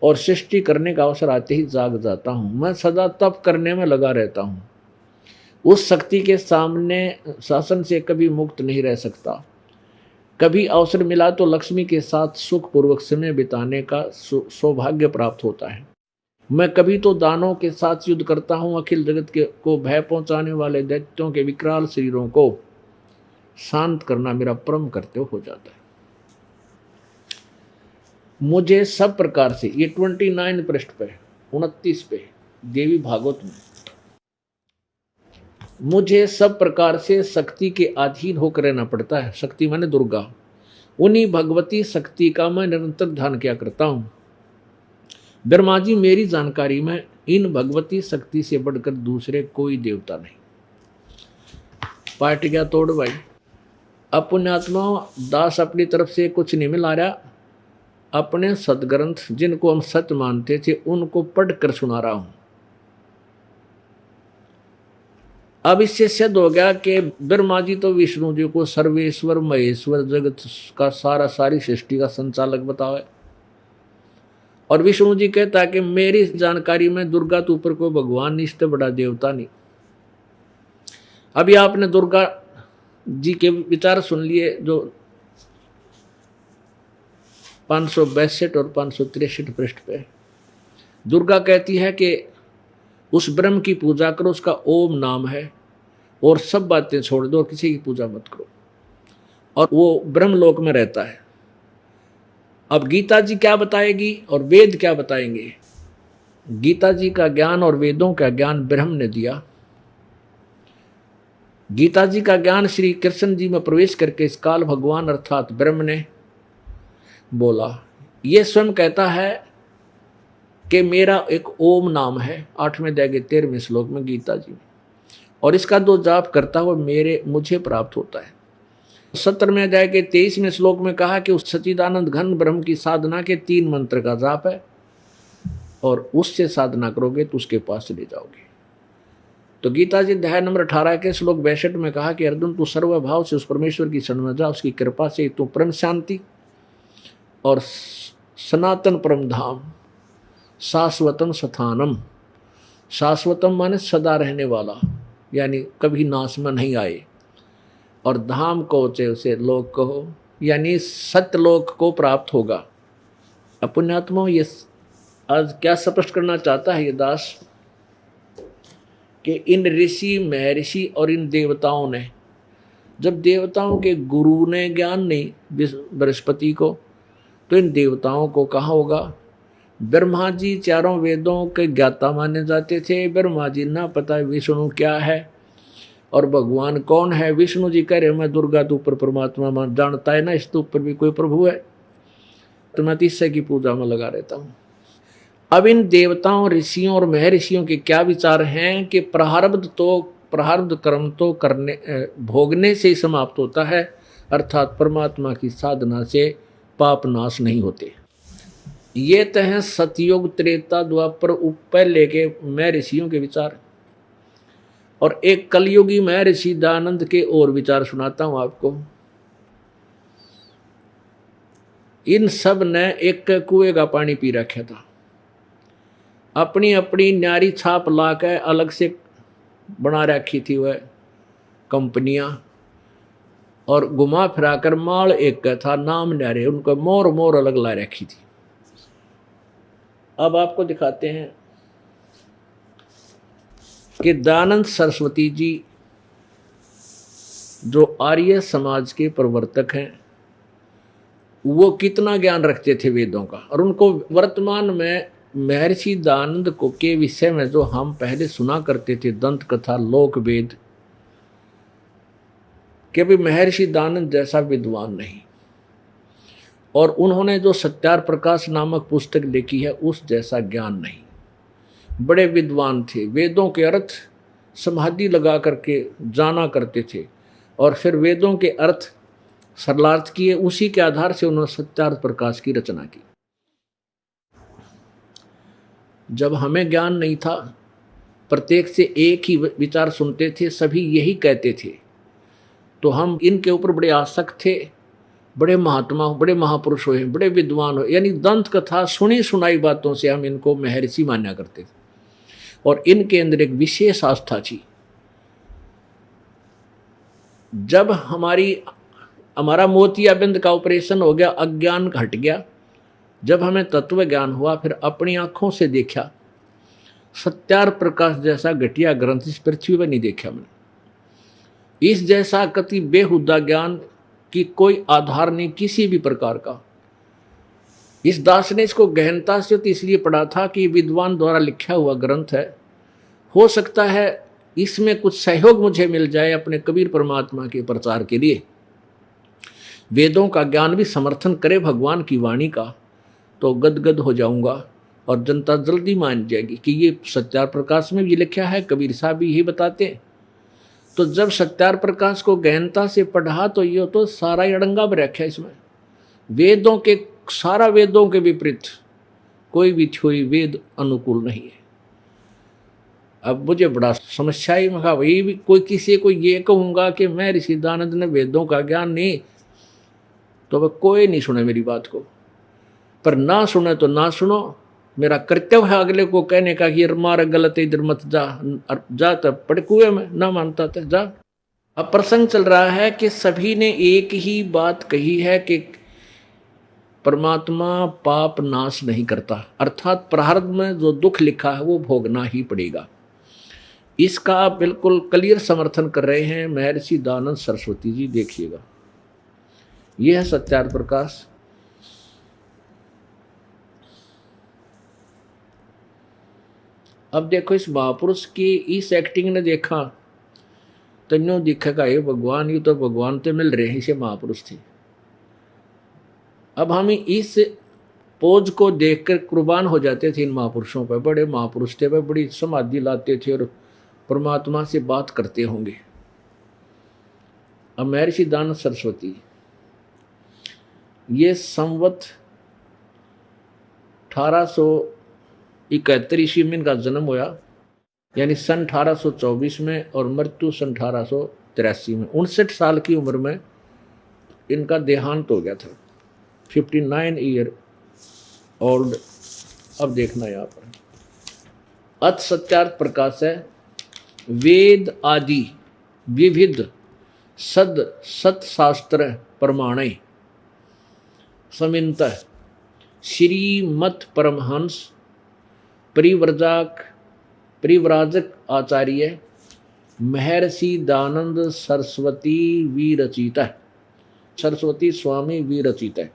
और सृष्टि करने का अवसर आते ही जाग जाता हूं। मैं सदा तप करने में लगा रहता हूं। उस शक्ति के सामने शासन से कभी मुक्त नहीं रह सकता। कभी अवसर मिला तो लक्ष्मी के साथ सुखपूर्वक समय बिताने का सौभाग्य प्राप्त होता है। मैं कभी तो दानों के साथ युद्ध करता हूँ। अखिल जगत को भय पहुंचाने वाले दैत्यों के विकराल शरीरों को शांत करना मेरा परम कर्तव्य हो जाता है। मुझे सब प्रकार से, ये 29 पृष्ठ पे 29 पे देवी भागवत में, मुझे सब प्रकार से शक्ति के अधीन होकर रहना पड़ता है। शक्ति माने दुर्गा। उन्हीं भगवती शक्ति का मैं निरंतर ध्यान किया करता हूं। ब्रह्मा जी, मेरी जानकारी में इन भगवती शक्ति से बढ़कर दूसरे कोई देवता नहीं। पार्ट गया तोड़ भाई। अब पुण्यात्मा दास अपनी तरफ से कुछ नहीं मिला रहा, अपने सदग्रंथ जिनको हम सत्य मानते थे उनको पढ़कर सुना रहा हूं। अब इससे सिद्ध हो गया कि ब्रह्मा जी तो विष्णु जी को सर्वेश्वर महेश्वर जगत का सारी सृष्टि का संचालक बतावे, और विष्णु जी कहता है कि मेरी जानकारी में दुर्गा तो ऊपर कोई भगवान नहीं, इससे बड़ा देवता नहीं। अभी आपने दुर्गा जी के विचार सुन लिए जो 562 और 563 पृष्ठ पे। दुर्गा कहती है कि उस ब्रह्म की पूजा करो, उसका ओम नाम है, और सब बातें छोड़ दो और किसी की पूजा मत करो, और वो ब्रह्मलोक में रहता है। अब गीता जी क्या बताएगी और वेद क्या बताएंगे? गीता जी का ज्ञान और वेदों का ज्ञान ब्रह्म ने दिया। गीता जी का ज्ञान श्री कृष्ण जी में प्रवेश करके इस काल भगवान अर्थात ब्रह्म ने बोला। ये स्वयं कहता है कि मेरा एक ओम नाम है, 8वें अध्याय के 13वें श्लोक में गीता जी में, और इसका जो जाप करता हुआ मुझे प्राप्त होता है। 17वें अध्याय के 23वें श्लोक में कहा कि उस सच्चिदानंद घन ब्रह्म की साधना के 3 मंत्र का जाप है, और उससे साधना करोगे तो उसके पास चले जाओगे। तो गीता जी अध्याय नंबर 18 के श्लोक 62 में कहा कि अर्जुन तू सर्वभाव से उस परमेश्वर की शरण में जा, उसकी कृपा से तू परम शांति और सनातन परम धाम शाश्वतम स्थानम, शाश्वतम माने सदा रहने वाला, यानी कभी नाश में नहीं आए, और धाम को उसे लोक कहो, यानी सत्यलोक को प्राप्त होगा। पुण्यात्मा ये आज क्या स्पष्ट करना चाहता है ये दास कि इन ऋषि महर्षि और इन देवताओं ने, जब देवताओं के गुरु ने ज्ञान नहीं बृहस्पति को, तो इन देवताओं को कहा होगा। ब्रह्मा जी 4 वेदों के ज्ञाता माने जाते थे। ब्रह्मा जी ना पता विष्णु क्या है और भगवान कौन है। विष्णु जी कह रहे मैं दुर्गा तो ऊपर परमात्मा मान जानता है ना, इसके ऊपर भी कोई प्रभु है, तो मैं तीसरे की पूजा में लगा रहता हूँ। अब इन देवताओं ऋषियों और महर्षियों के क्या विचार हैं कि प्रारब्ध कर्म तो करने भोगने से ही समाप्त होता है, अर्थात परमात्मा की साधना से पाप नाश नहीं होते। ये तो हैं सतयुग त्रेता द्वापर पहले के महर्षियों के विचार, और एक कलयुगी महर्षि दयानंद के और विचार सुनाता हूं आपको। इन सब ने एक कुएं का पानी पी रखा था, अपनी अपनी न्यारी छाप ला के अलग से बना रखी थी वह कंपनियां, और घुमा फिरा कर माल एक का था, नाम न्यारे, उनका मोर अलग ला रखी थी। अब आपको दिखाते हैं कि दयानंद सरस्वती जी जो आर्य समाज के प्रवर्तक हैं, वो कितना ज्ञान रखते थे वेदों का, और उनको वर्तमान में महर्षि दयानंद को के विषय में जो हम पहले सुना करते थे दंत कथा लोक वेद, कि भी महर्षि दयानंद जैसा विद्वान नहीं, और उन्होंने जो सत्यार प्रकाश नामक पुस्तक लिखी है उस जैसा ज्ञान नहीं। बड़े विद्वान थे, वेदों के अर्थ समाधि लगा करके जाना करते थे, और फिर वेदों के अर्थ सरलार्थ किए, उसी के आधार से उन्होंने सत्यार्थ प्रकाश की रचना की। जब हमें ज्ञान नहीं था, प्रत्येक से एक ही विचार सुनते थे, सभी यही कहते थे, तो हम इनके ऊपर बड़े आसक्त थे। बड़े महात्मा, बड़े महापुरुष हुए, बड़े विद्वान हुए, यानी दंत कथा सुनी सुनाई बातों से हम इनको महर्षि माना करते थे, और इनके अंदर एक विशेष आस्था थी। जब हमारा मोतियाबिंद का ऑपरेशन हो गया, अज्ञान हट गया, जब हमें तत्व ज्ञान हुआ, फिर अपनी आंखों से देखा, सत्यार प्रकाश जैसा घटिया ग्रंथ इस पृथ्वी पर नहीं देखा मैंने। इस जैसा कति बेहुदा ज्ञान की कोई आधार नहीं किसी भी प्रकार का। इस दास ने इसको गहनता से तो इसलिए पढ़ा था कि विद्वान द्वारा लिखा हुआ ग्रंथ है, हो सकता है इसमें कुछ सहयोग मुझे मिल जाए अपने कबीर परमात्मा के प्रचार के लिए। वेदों का ज्ञान भी समर्थन करे भगवान की वाणी का, तो गदगद हो जाऊंगा और जनता जल्दी मान जाएगी कि ये सत्यार प्रकाश में भी लिखा है, कबीर साहब भी यही बताते हैं। तो जब सत्यार प्रकाश को गहनता से पढ़ा तो ये तो सारा ही अड़ंगा में रखा है इसमें। वेदों के सारा वेदों के विपरीत कोई भी थ्योरी वेद अनुकूल नहीं है। अब मुझे बड़ा समस्या ही मैं कहा वही भी कोई किसी को ये कहूँगा कि मैं ऋषि दानंद ने वेदों का ज्ञान नहीं, तो वह कोई नहीं सुने मेरी बात को। पर ना सुने तो ना सुनो, मेरा कर्तव्य है अगले को कहने का कि मारा गलत है इधर मत जा तब पड़ कुएं में, ना मानता था जा। अब प्रसंग चल रहा है कि सभी ने एक ही बात कही है कि परमात्मा पाप नाश नहीं करता, अर्थात प्रारब्ध में जो दुख लिखा है वो भोगना ही पड़ेगा। इसका बिल्कुल क्लियर समर्थन कर रहे हैं महर्षि दानंद सरस्वती जी। देखिएगा, यह है सत्यार्थ प्रकाश। अब देखो इस महापुरुष की इस एक्टिंग ने देखा तो यूँ दिखेगा ये भगवान, ये तो भगवान तो मिल रहे हैं, इसे महापुरुष थे। अब हम इस पोज को देखकर कुर्बान हो जाते थे इन महापुरुषों पर। बड़े महापुरुष थे, वह बड़ी समाधि लाते थे और परमात्मा से बात करते होंगे। अब महर्षि दानंद सरस्वती, ये संवत 1871 ईस्वी में इनका जन्म हुआ, यानी सन 1824 में, और मृत्यु सन 1883 में। 59 साल की उम्र में इनका देहांत हो गया था। 59 ईयर ओल्ड। अब देखना यहाँ पर अथ सत्यार्थ प्रकाश है। वेद आदि विविध सत्शास्त्र प्रमाणे समिन्तः श्रीमत् परमहंस परिव्राजक आचार्य महर्षि दानंद सरस्वती विरचित, सरस्वती स्वामी विरचित।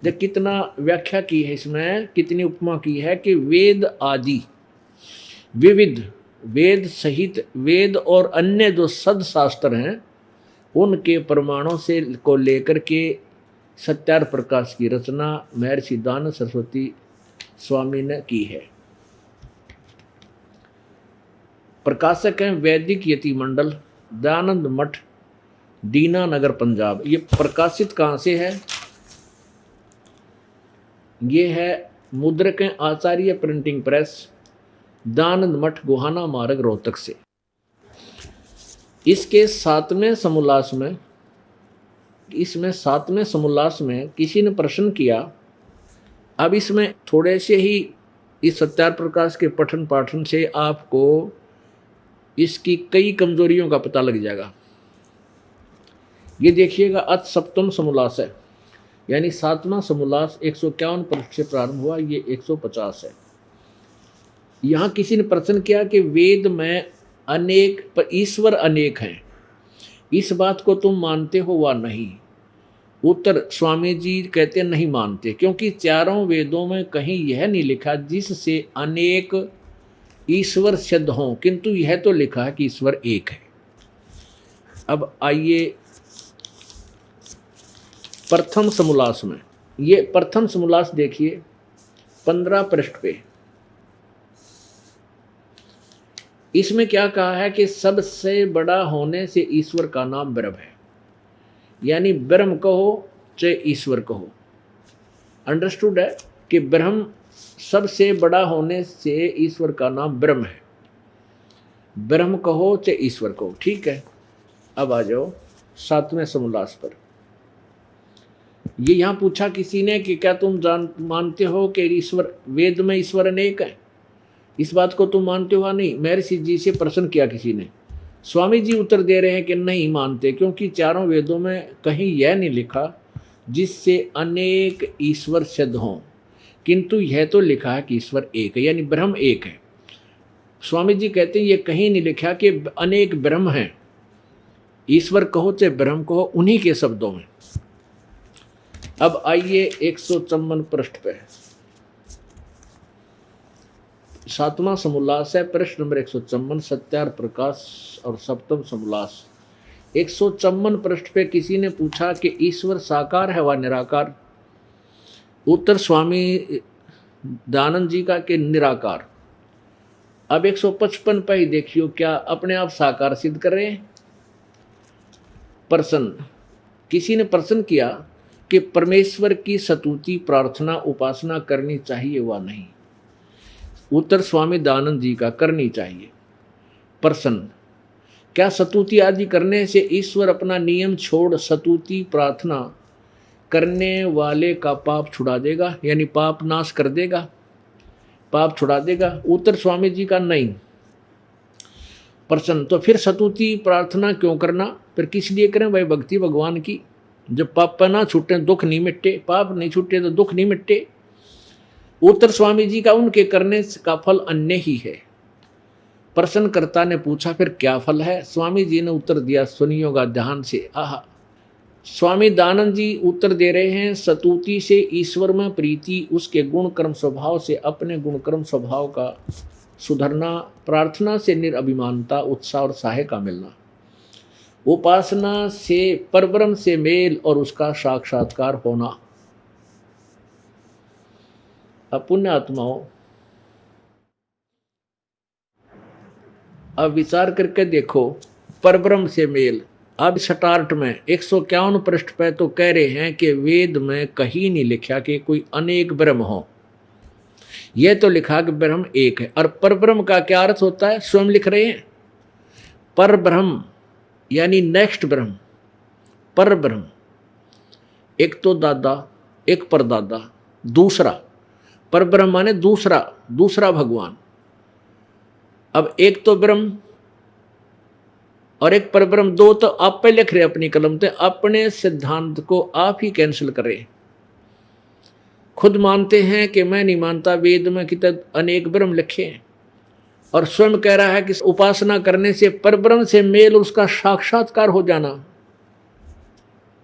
देख कितना व्याख्या की है इसमें, कितनी उपमा की है कि वेद आदि विविध, वेद सहित वेद और अन्य जो सदशास्त्र हैं उनके प्रमाणों से को लेकर के सत्यार्थ प्रकाश की रचना महर्षि दानंद सरस्वती स्वामी ने की है। प्रकाशक हैं वैदिक यति मंडल, दयानंद मठ, दीनानगर, पंजाब। ये प्रकाशित कहाँ से है? ये है मुद्रक हैं आचार्य प्रिंटिंग प्रेस, दयानंद मठ, गोहाना मार्ग, रोहतक से। इसके सातवें समोल्लास में किसी ने प्रश्न किया। अब इसमें थोड़े से ही इस सत्यार्थ प्रकाश के पठन पाठन से आपको इसकी कई कमजोरियों का पता लग जाएगा। ये देखिएगा, अथ सप्तम समोल्लास है, यानी सातवां समोल्लास 151 पृष्ठ से प्रारंभ हुआ, ये 150 है। यहाँ किसी ने प्रश्न किया कि वेद में अनेक पर ईश्वर अनेक हैं, इस बात को तुम मानते हो वा नहीं? उत्तर, स्वामी जी कहते नहीं मानते, क्योंकि चारों वेदों में कहीं यह नहीं लिखा जिससे अनेक ईश्वर सिद्ध हों, किंतु यह तो लिखा है कि ईश्वर एक है। अब आइए प्रथम समोल्लास में, ये प्रथम समोल्लास देखिए 15 पृष्ठ पे। इसमें क्या कहा है कि सबसे बड़ा होने से ईश्वर का नाम ब्रह्म है, यानी ब्रह्म कहो चाहे ईश्वर कहो। अंडरस्टूड है कि ब्रह्म सबसे बड़ा होने से ईश्वर का नाम ब्रह्म है। ब्रह्म कहो चाहे ईश्वर कहो, ठीक है। अब आ जाओ सातवें समोल्लास पर। ये यहाँ पूछा किसी ने कि क्या तुम मानते हो कि ईश्वर, वेद में ईश्वर अनेक है, इस बात को तुम मानते हो? नहीं। महर्षि जी से प्रश्न किया किसी ने। स्वामी जी उत्तर दे रहे हैं कि नहीं मानते, क्योंकि चारों वेदों में कहीं यह नहीं लिखा जिससे अनेक ईश्वर सिद्ध हों, किंतु यह तो लिखा है कि ईश्वर एक है, यानी ब्रह्म एक है। स्वामी जी कहते हैं ये कहीं नहीं लिखा कि अनेक ब्रह्म हैं, ईश्वर कहो चाहे ब्रह्म कहो, उन्हीं के शब्दों में। अब आइए 154 पृष्ठ पे, सातवां समोल्लास है, पृष्ठ नंबर 154, सत्यार्थ प्रकाश और सप्तम समोल्लास। 154 पृष्ठ पे किसी ने पूछा कि ईश्वर साकार है व निराकार? उत्तर स्वामी दयानंद जी का कि निराकार। अब 155 पे ही देखियो, क्या अपने आप साकार सिद्ध कर रहे हैं। प्रश्न, किसी ने प्रश्न किया कि परमेश्वर की स्तुति प्रार्थना उपासना करनी चाहिए व नहीं। उत्तर स्वामी दयानंद जी का, करनी चाहिए। प्रश्न, क्या स्तुति आदि करने से ईश्वर अपना नियम छोड़ स्तुति प्रार्थना करने वाले का पाप छुड़ा देगा, यानी पाप नाश कर देगा, पाप छुड़ा देगा? उत्तर स्वामी जी का, नहीं। प्रश्न, तो फिर स्तुति प्रार्थना क्यों करना, फिर किस लिए करें भाई? भक्ति भगवान की। जब पाप ना छूटे दुख नहीं मिटे, पाप नहीं छूटे तो दुख नहीं मिटे। उत्तर स्वामी जी का, उनके करने का फल अन्य ही है। प्रश्नकर्ता ने पूछा फिर क्या फल है? स्वामी जी ने उत्तर दिया, सुनियोगा ध्यान से। आहा, स्वामी दयानंद जी उत्तर दे रहे हैं, स्तुति से ईश्वर में प्रीति, उसके गुण कर्म स्वभाव से अपने गुण कर्म स्वभाव का सुधरना, प्रार्थना से निरअभिमानता उत्साह और सहाय का मिलना, उपासना से परब्रह्म से मेल और उसका साक्षात्कार होना। अब पुण्य आत्माओं, अब विचार करके देखो, परब्रह्म से मेल। अब स्टार्ट में 151 पृष्ठ पे तो कह रहे हैं कि वेद में कहीं नहीं लिखा कि कोई अनेक ब्रह्म हो, यह तो लिखा कि ब्रह्म एक है। और परब्रह्म का क्या अर्थ होता है? स्वयं लिख रहे हैं, परब्रह्म यानी नेक्स्ट ब्रह्म, परब्रह्म। एक तो दादा, एक परदादा, दूसरा परब्रह्म माने दूसरा, दूसरा भगवान। अब एक तो ब्रह्म और एक परब्रह्म, दो तो आप पे लिख रहे अपनी कलम से, अपने सिद्धांत को आप ही कैंसिल करें। खुद मानते हैं कि मैं नहीं मानता, वेद में कितने अनेक ब्रह्म लिखे हैं, और स्वयं कह रहा है कि उपासना करने से परब्रह्म से मेल, उसका साक्षात्कार हो जाना।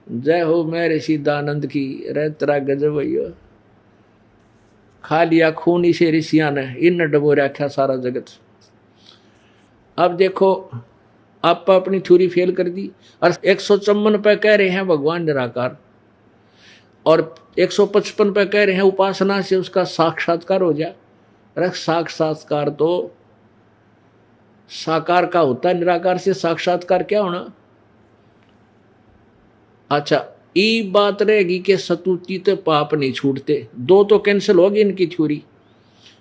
जय हो मैं ऋषि दयानंद की। रे तेरा गजब भैया, खा लिया खून इसे ऋषिया ने, इन डबो रखा सारा जगत। अब देखो, आप अपनी थ्योरी फेल कर दी। और 154 पे कह रहे हैं भगवान निराकार, और 155 पे कह रहे हैं उपासना से उसका साक्षात्कार हो जाए। अरे साक्षात्कार तो साकार का होता है, निराकार से साक्षात्कार क्या होना? अच्छा, ये बात रहेगी कि स्तुति तो पाप नहीं छूटते, दो तो कैंसिल होगी इनकी थ्योरी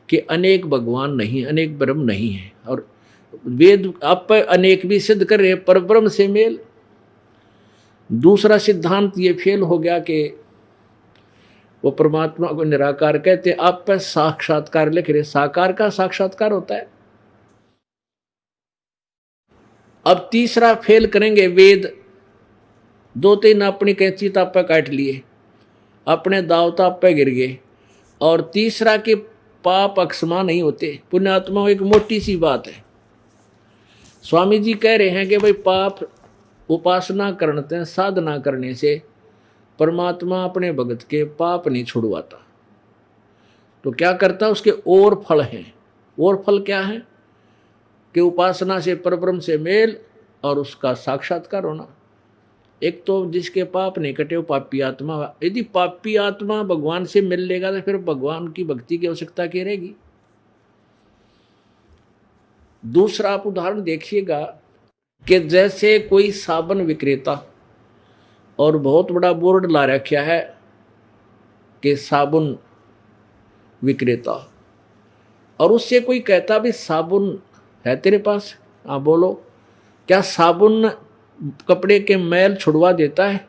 कि अनेक भगवान नहीं, अनेक ब्रह्म नहीं है। और वेद आप अनेक भी सिद्ध कर रहे, परब्रह्म से मेल। दूसरा सिद्धांत ये फेल हो गया कि वो परमात्मा को निराकार कहते, आप पे साक्षात्कार लिख रहे, साकार का साक्षात्कार होता है। अब तीसरा फेल करेंगे, वेद दो तीन अपनी कैंची ताप पे काट लिए, अपने दाव ताप पे गिर गए। और तीसरा कि पाप अक्षमा नहीं होते। पुण्यात्मा एक मोटी सी बात है, स्वामी जी कह रहे हैं कि भाई पाप उपासना करते हैं, साधना करने से परमात्मा अपने भगत के पाप नहीं छुड़वाता। तो क्या करता? उसके और फल हैं। और फल क्या है? कि उपासना से परब्रह्म से मेल और उसका साक्षात्कार होना। एक तो जिसके पाप नहीं कटे वो पापी आत्मा, यदि पापी आत्मा भगवान से मिल लेगा तो फिर भगवान की भक्ति की आवश्यकता क्या रहेगी? दूसरा आप उदाहरण देखिएगा कि जैसे कोई साबुन विक्रेता और बहुत बड़ा बोर्ड ला रखा है कि साबुन विक्रेता, और उससे कोई कहता भी साबुन है तेरे पास? हाँ बोलो। क्या साबुन कपड़े के मैल छुड़वा देता है?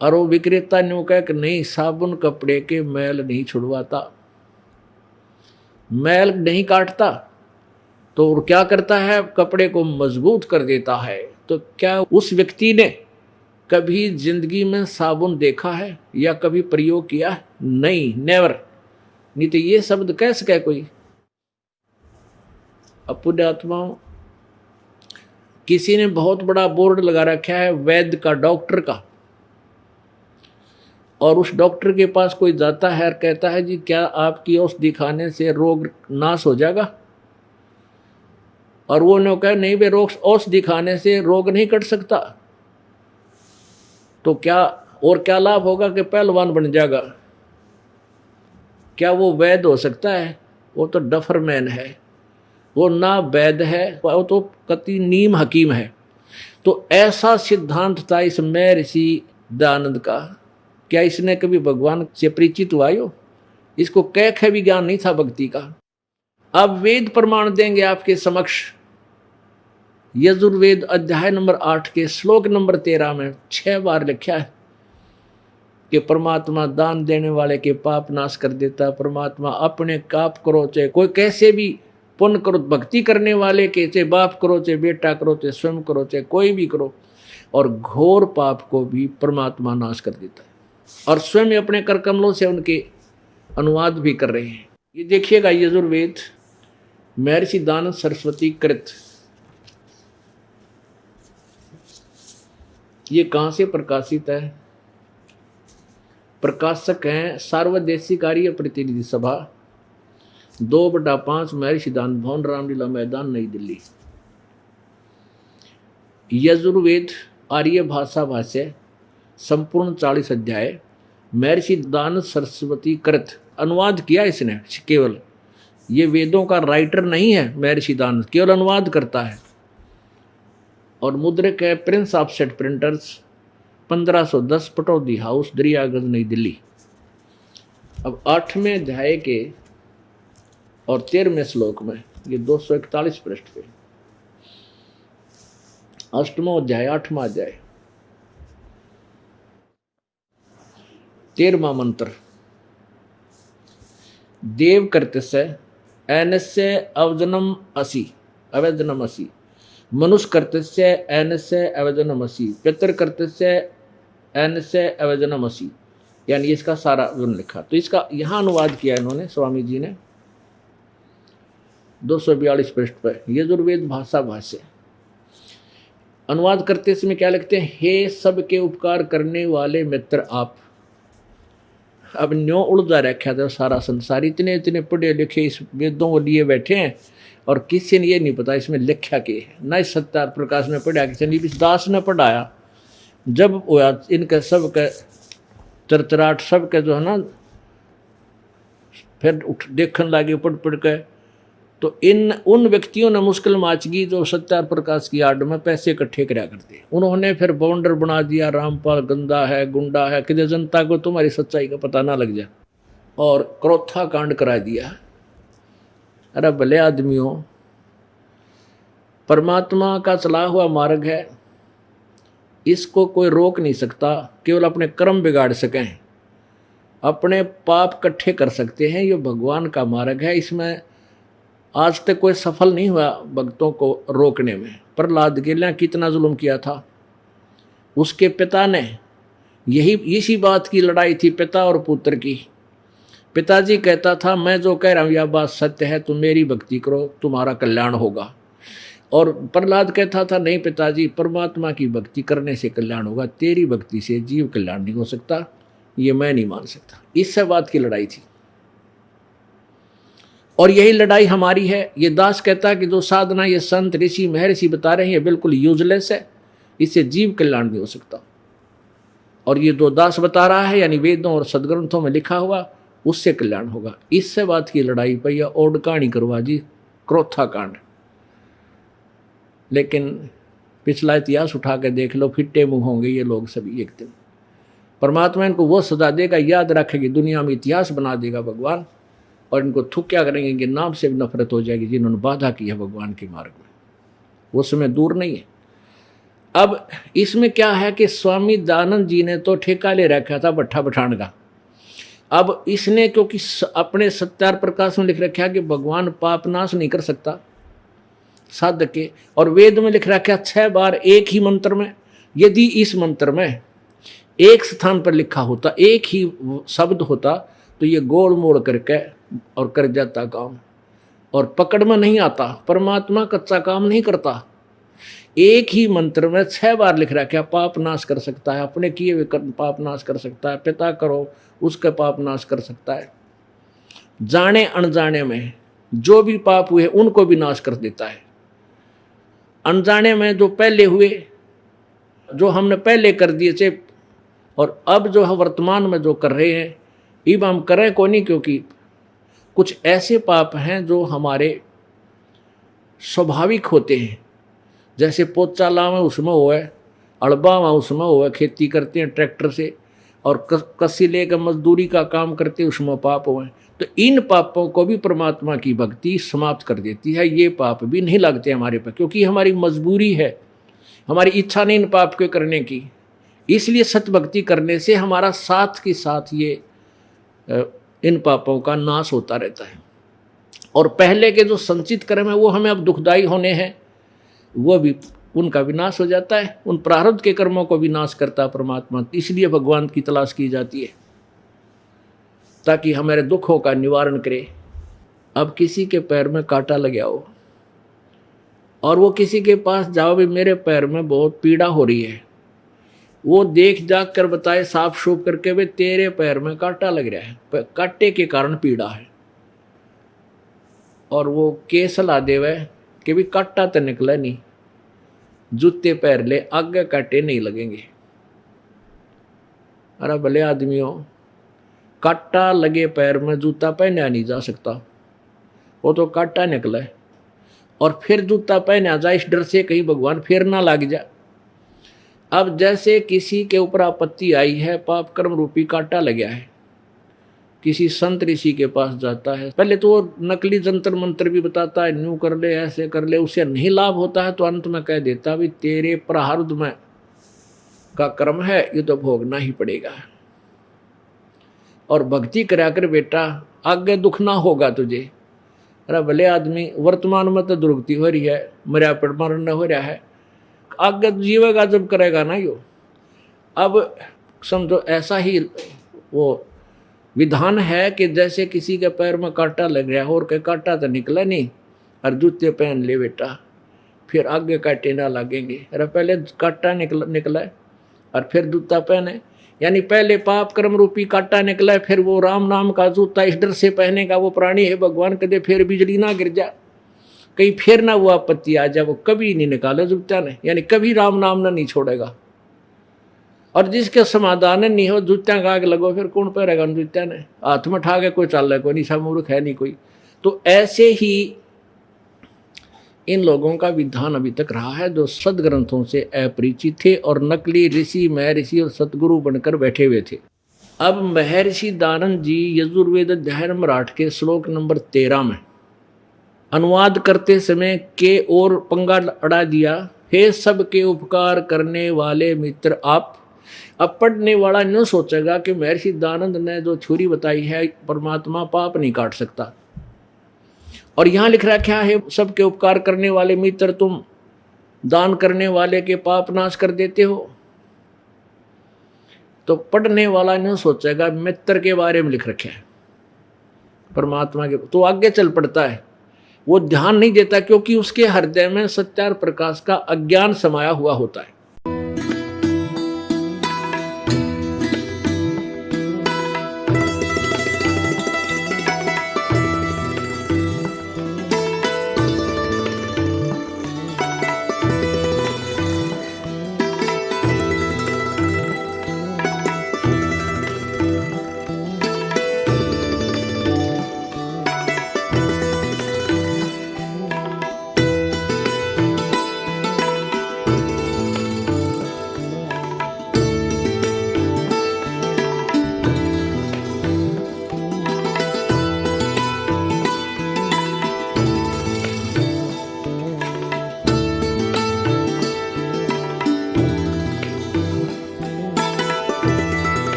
और वो विक्रेता ने कहा कि नहीं, साबुन कपड़े के मैल नहीं छुड़वाता, मैल नहीं काटता। तो क्या करता है? कपड़े को मजबूत कर देता है। तो क्या उस व्यक्ति ने कभी जिंदगी में साबुन देखा है या कभी प्रयोग किया है? नहीं, नेवर। नहीं तो ये शब्द कह सके कोई? अब पुण्यात्माओं, किसी ने बहुत बड़ा बोर्ड लगा रखा है वैद्य का, डॉक्टर का, और उस डॉक्टर के पास कोई जाता है और कहता है जी क्या आपकी औषधि खाने से रोग नाश हो जाएगा? और वो ने कहा नहीं भाई, रोग औषधि खाने से रोग नहीं कट सकता। तो क्या और क्या लाभ होगा? कि पहलवान बन जाएगा। क्या वो वैद्य हो सकता है? वो तो डफरमैन है, वो ना वैद है, वो तो कति नीम हकीम है। तो ऐसा सिद्धांत था इस महर्षि दयानंद का। क्या इसने कभी भगवान से परिचित हुआ हो? इसको कह भी ज्ञान नहीं था भक्ति का। अब वेद प्रमाण देंगे आपके समक्ष। यजुर्वेद अध्याय नंबर 8 के श्लोक नंबर 13 में 6 बार लिखा है कि परमात्मा दान देने वाले के पाप नाश कर देता। परमात्मा अपने काप करो, चाहे कोई कैसे भी पुण्य करो, भक्ति करने वाले के, चाहे बाप करो, चाहे बेटा करो, चाहे स्वयं करो, चाहे कोई भी करो, और घोर पाप को भी परमात्मा नाश कर देता है। और स्वयं अपने कर कमलों से उनके अनुवाद भी कर रहे हैं। ये देखिएगा यजुर्वेद महर्षि दयानंद सरस्वती कृत, ये कहाँ से प्रकाशित है? प्रकाशक हैं सार्वदेशी कार्य प्रतिनिधि सभा, 2/5 महर्षि दयानंद भवन, रामलीला मैदान, नई दिल्ली। यजुर्वेद आर्य भाषा भाष्य संपूर्ण 40 अध्याय, महर्षि दयानंद सरस्वती कृत, अनुवाद किया इसने केवल। ये वेदों का राइटर नहीं है महर्षि दयानंद, केवल अनुवाद करता है। और मुद्रक है Prince of set printers, 1510, Pataudi house, Daryaganj, नई दिल्ली। अब 8वें अध्याय के और 13वें श्लोक में, ये 241 पृष्ठ पे, 8वां अध्याय, 8वां अध्याय, 13वां मंत्र। देव कर्तस्य एनस्य अवजनम असि, अवजनम असि, मनुष्य कर्तस्य एनस्य अवजनम असि, पितर कर्तस्य एनस्य अवजनम असि, यानी इसका सारा विवरण लिखा। तो इसका यहाँ अनुवाद किया इन्होंने, स्वामी जी ने, 242 पृष्ठ पर, यजुर्वेद भाषा भाष्य। अनुवाद करते समय क्या लिखते हैं? हे सबके उपकार करने वाले मित्र आप। अब न्यो उलझा रखा था सारा संसार, इतने इतने पढ़े लिखे इस वेदों को लिए बैठे हैं और किसी ने ये नहीं पता इसमें लिखा के है। न इस सत्यार प्रकाश ने पढ़ा, किसी ने दास ने पढ़ाया। जब हुआ इनके सब के तरतराट, सब के जो है ना, फिर उठ देखने लगे पढ़ पढ़ के, तो उन व्यक्तियों ने मुश्किल माचगी जो सत्यार प्रकाश की आड़ में पैसे इकट्ठे करा करते। उन्होंने फिर बाउंडर बना दिया, रामपाल गंदा है, गुंडा है, कि जनता को तुम्हारी सच्चाई का पता ना लग जाए, और क्रोथा कांड करा दिया। अरे भले आदमियों, परमात्मा का चला हुआ मार्ग है, इसको कोई रोक नहीं सकता। केवल अपने कर्म बिगाड़ सकें, अपने पाप इकट्ठे कर सकते हैं। ये भगवान का मार्ग है, इसमें आज तक कोई सफल नहीं हुआ भक्तों को रोकने में। प्रहलाद के लिए कितना जुल्म किया था, उसके पिता ने, इसी बात की लड़ाई थी पिता और पुत्र की। पिताजी कहता था मैं जो कह रहा हूँ यह बात सत्य है, तुम मेरी भक्ति करो, तुम्हारा कल्याण होगा। और प्रहलाद कहता था नहीं पिताजी, परमात्मा की भक्ति करने से कल्याण होगा, तेरी भक्ति से जीव कल्याण नहीं हो सकता, ये मैं नहीं मान सकता। इस बात की लड़ाई थी, और यही लड़ाई हमारी है। ये दास कहता है कि जो साधना ये संत ऋषि महर्षि बता रहे हैं ये बिल्कुल यूजलेस है, इससे जीव कल्याण नहीं हो सकता। और ये दो दास बता रहा है, यानी वेदों और सदग्रंथों में लिखा हुआ, उससे कल्याण होगा। इससे बात की लड़ाई पर यह ओड कहानी करवा जी, क्रोथा कांड। लेकिन पिछला इतिहास उठा के देख लो, फिट्टे मुंह होंगे ये लोग सभी एक दिन। परमात्मा इनको वो सजा देगा, याद रखेगी, दुनिया में इतिहास बना देगा भगवान, और इनको थूक क्या करेंगे, इनके नाम से भी नफरत हो जाएगी जिन्होंने बाधा की है भगवान के मार्ग में। वो समय दूर नहीं है। अब इसमें क्या है कि स्वामी दयानंद जी ने तो ठेका ले रखा था भट्ठा पठान का। अब इसने क्योंकि अपने सत्यार प्रकाश में लिख रखा कि भगवान पाप नाश नहीं कर सकता साधक के, और वेद में लिख रखा 6 बार एक ही मंत्र में। यदि इस मंत्र में एक स्थान पर लिखा होता, एक ही शब्द होता, तो ये गोल मोड़ करके और कर जाता काम, और पकड़ में नहीं आता। परमात्मा कच्चा काम नहीं करता। एक ही मंत्र में 6 बार लिख रहा, क्या पाप नाश कर सकता है, अपने किए हुए पाप नाश कर सकता है, पिता करो उसका पाप नाश कर सकता है, जाने अनजाने में जो भी पाप हुए उनको भी नाश कर देता है। अनजाने में जो पहले हुए, जो हमने पहले कर दिए थे, और अब जो है वर्तमान में जो कर रहे हैं, अब हम करें को नहीं, क्योंकि कुछ ऐसे पाप हैं जो हमारे स्वाभाविक होते हैं, जैसे पोचा लावे उसमें हुआ है, अड़बा में उसमें हुआ है, खेती करते हैं ट्रैक्टर से, और कसी लेकर मजदूरी का काम करते हैं उसमें पाप हुए। तो इन पापों को भी परमात्मा की भक्ति समाप्त कर देती है। ये पाप भी नहीं लगते हमारे पर, क्योंकि हमारी मजबूरी है, हमारी इच्छा नहीं इन पाप के करने की। इसलिए सतभक्ति करने से हमारा साथ के साथ ये इन पापों का नाश होता रहता है। और पहले के जो संचित कर्म है वो हमें अब दुखदायी होने हैं, वो भी उनका विनाश हो जाता है। उन प्रारब्ध के कर्मों को विनाश करता है परमात्मा। इसलिए भगवान की तलाश की जाती है, ताकि हमारे दुखों का निवारण करे। अब किसी के पैर में कांटा लग गया हो और वो किसी के पास जाओ, भी मेरे पैर में बहुत पीड़ा हो रही है, वो देख जाग कर बताए साफ शूफ करके, वे तेरे पैर में कांटा लग रहा है, कांटे के कारण पीड़ा है, और वो के सलाह देवे कि भी कांटा तो निकला नहीं, जूते पैर ले, आगे कांटे नहीं लगेंगे। अरे भले आदमियों, कांटा लगे पैर में जूता पहना नहीं जा सकता, वो तो कांटा निकला है। और फिर जूता पहना जाए इस डर से कहीं भगवान फिर ना लग जाए। अब जैसे किसी के ऊपर आपत्ति आई है, पाप कर्म रूपी कांटा लगा है, किसी संत ऋषि के पास जाता है, पहले तो वो नकली जंतर मंत्र भी बताता है, न्यू कर ले, ऐसे कर ले, उसे नहीं लाभ होता है तो अंत में कह देता भी तेरे प्रारब्ध में का कर्म है, ये तो भोगना ही पड़ेगा। और भक्ति करा कर बेटा आगे दुख ना होगा तुझे। अरे भले आदमी, वर्तमान में तो दुर्गति हो रही है, मर्या पर मरण हो रहा है, आगे जीवेगा जब करेगा ना यो। अब समझो ऐसा ही वो विधान है कि जैसे किसी के पैर में कांटा लग रहा है और के कांटा तो निकला नहीं, और जूते पहन ले बेटा, फिर आगे कांटे ना लगेंगे। अरे पहले कांटा निकला है और फिर जूता पहने, यानी पहले पाप कर्म रूपी कांटा निकला है, फिर वो राम नाम का जूता इस डर से पहने का वो प्राणी है भगवान कदे फिर बिजली ना गिर जा, कहीं फिर ना वो आपत्ति आ जाए, वो कभी नहीं निकाले जूता ने, यानी कभी राम नाम ना नहीं छोड़ेगा। और जिसके समाधान नहीं हो, जूत्या का आग लगो, फिर कौन पहरेगा जूत्या ने, हाथ में ठा के कोई चाल है, कोई निशा मूर्ख है नहीं कोई। तो ऐसे ही इन लोगों का विधान अभी तक रहा है, जो सदग्रंथों से अपरिचित थे और नकली ऋषि महर्षि और सतगुरु बनकर बैठे हुए थे। अब महर्षि दानंद जी यजुर्वेद अध्याय नंबर 8 के श्लोक नंबर 13 में अनुवाद करते समय के और पंगा अड़ा दिया, हे सबके उपकार करने वाले मित्र आप। अब पढ़ने वाला न सोचेगा कि महर्षि दानंद ने जो थ्योरी बताई है परमात्मा पाप नहीं काट सकता, और यहां लिख रखा है सबके उपकार करने वाले मित्र तुम दान करने वाले के पाप नाश कर देते हो। तो पढ़ने वाला न सोचेगा मित्र के बारे में लिख रखा है परमात्मा के, तो आगे चल पड़ता है, वो ध्यान नहीं देता, क्योंकि उसके हृदय में सत्यार प्रकाश का अज्ञान समाया हुआ होता है।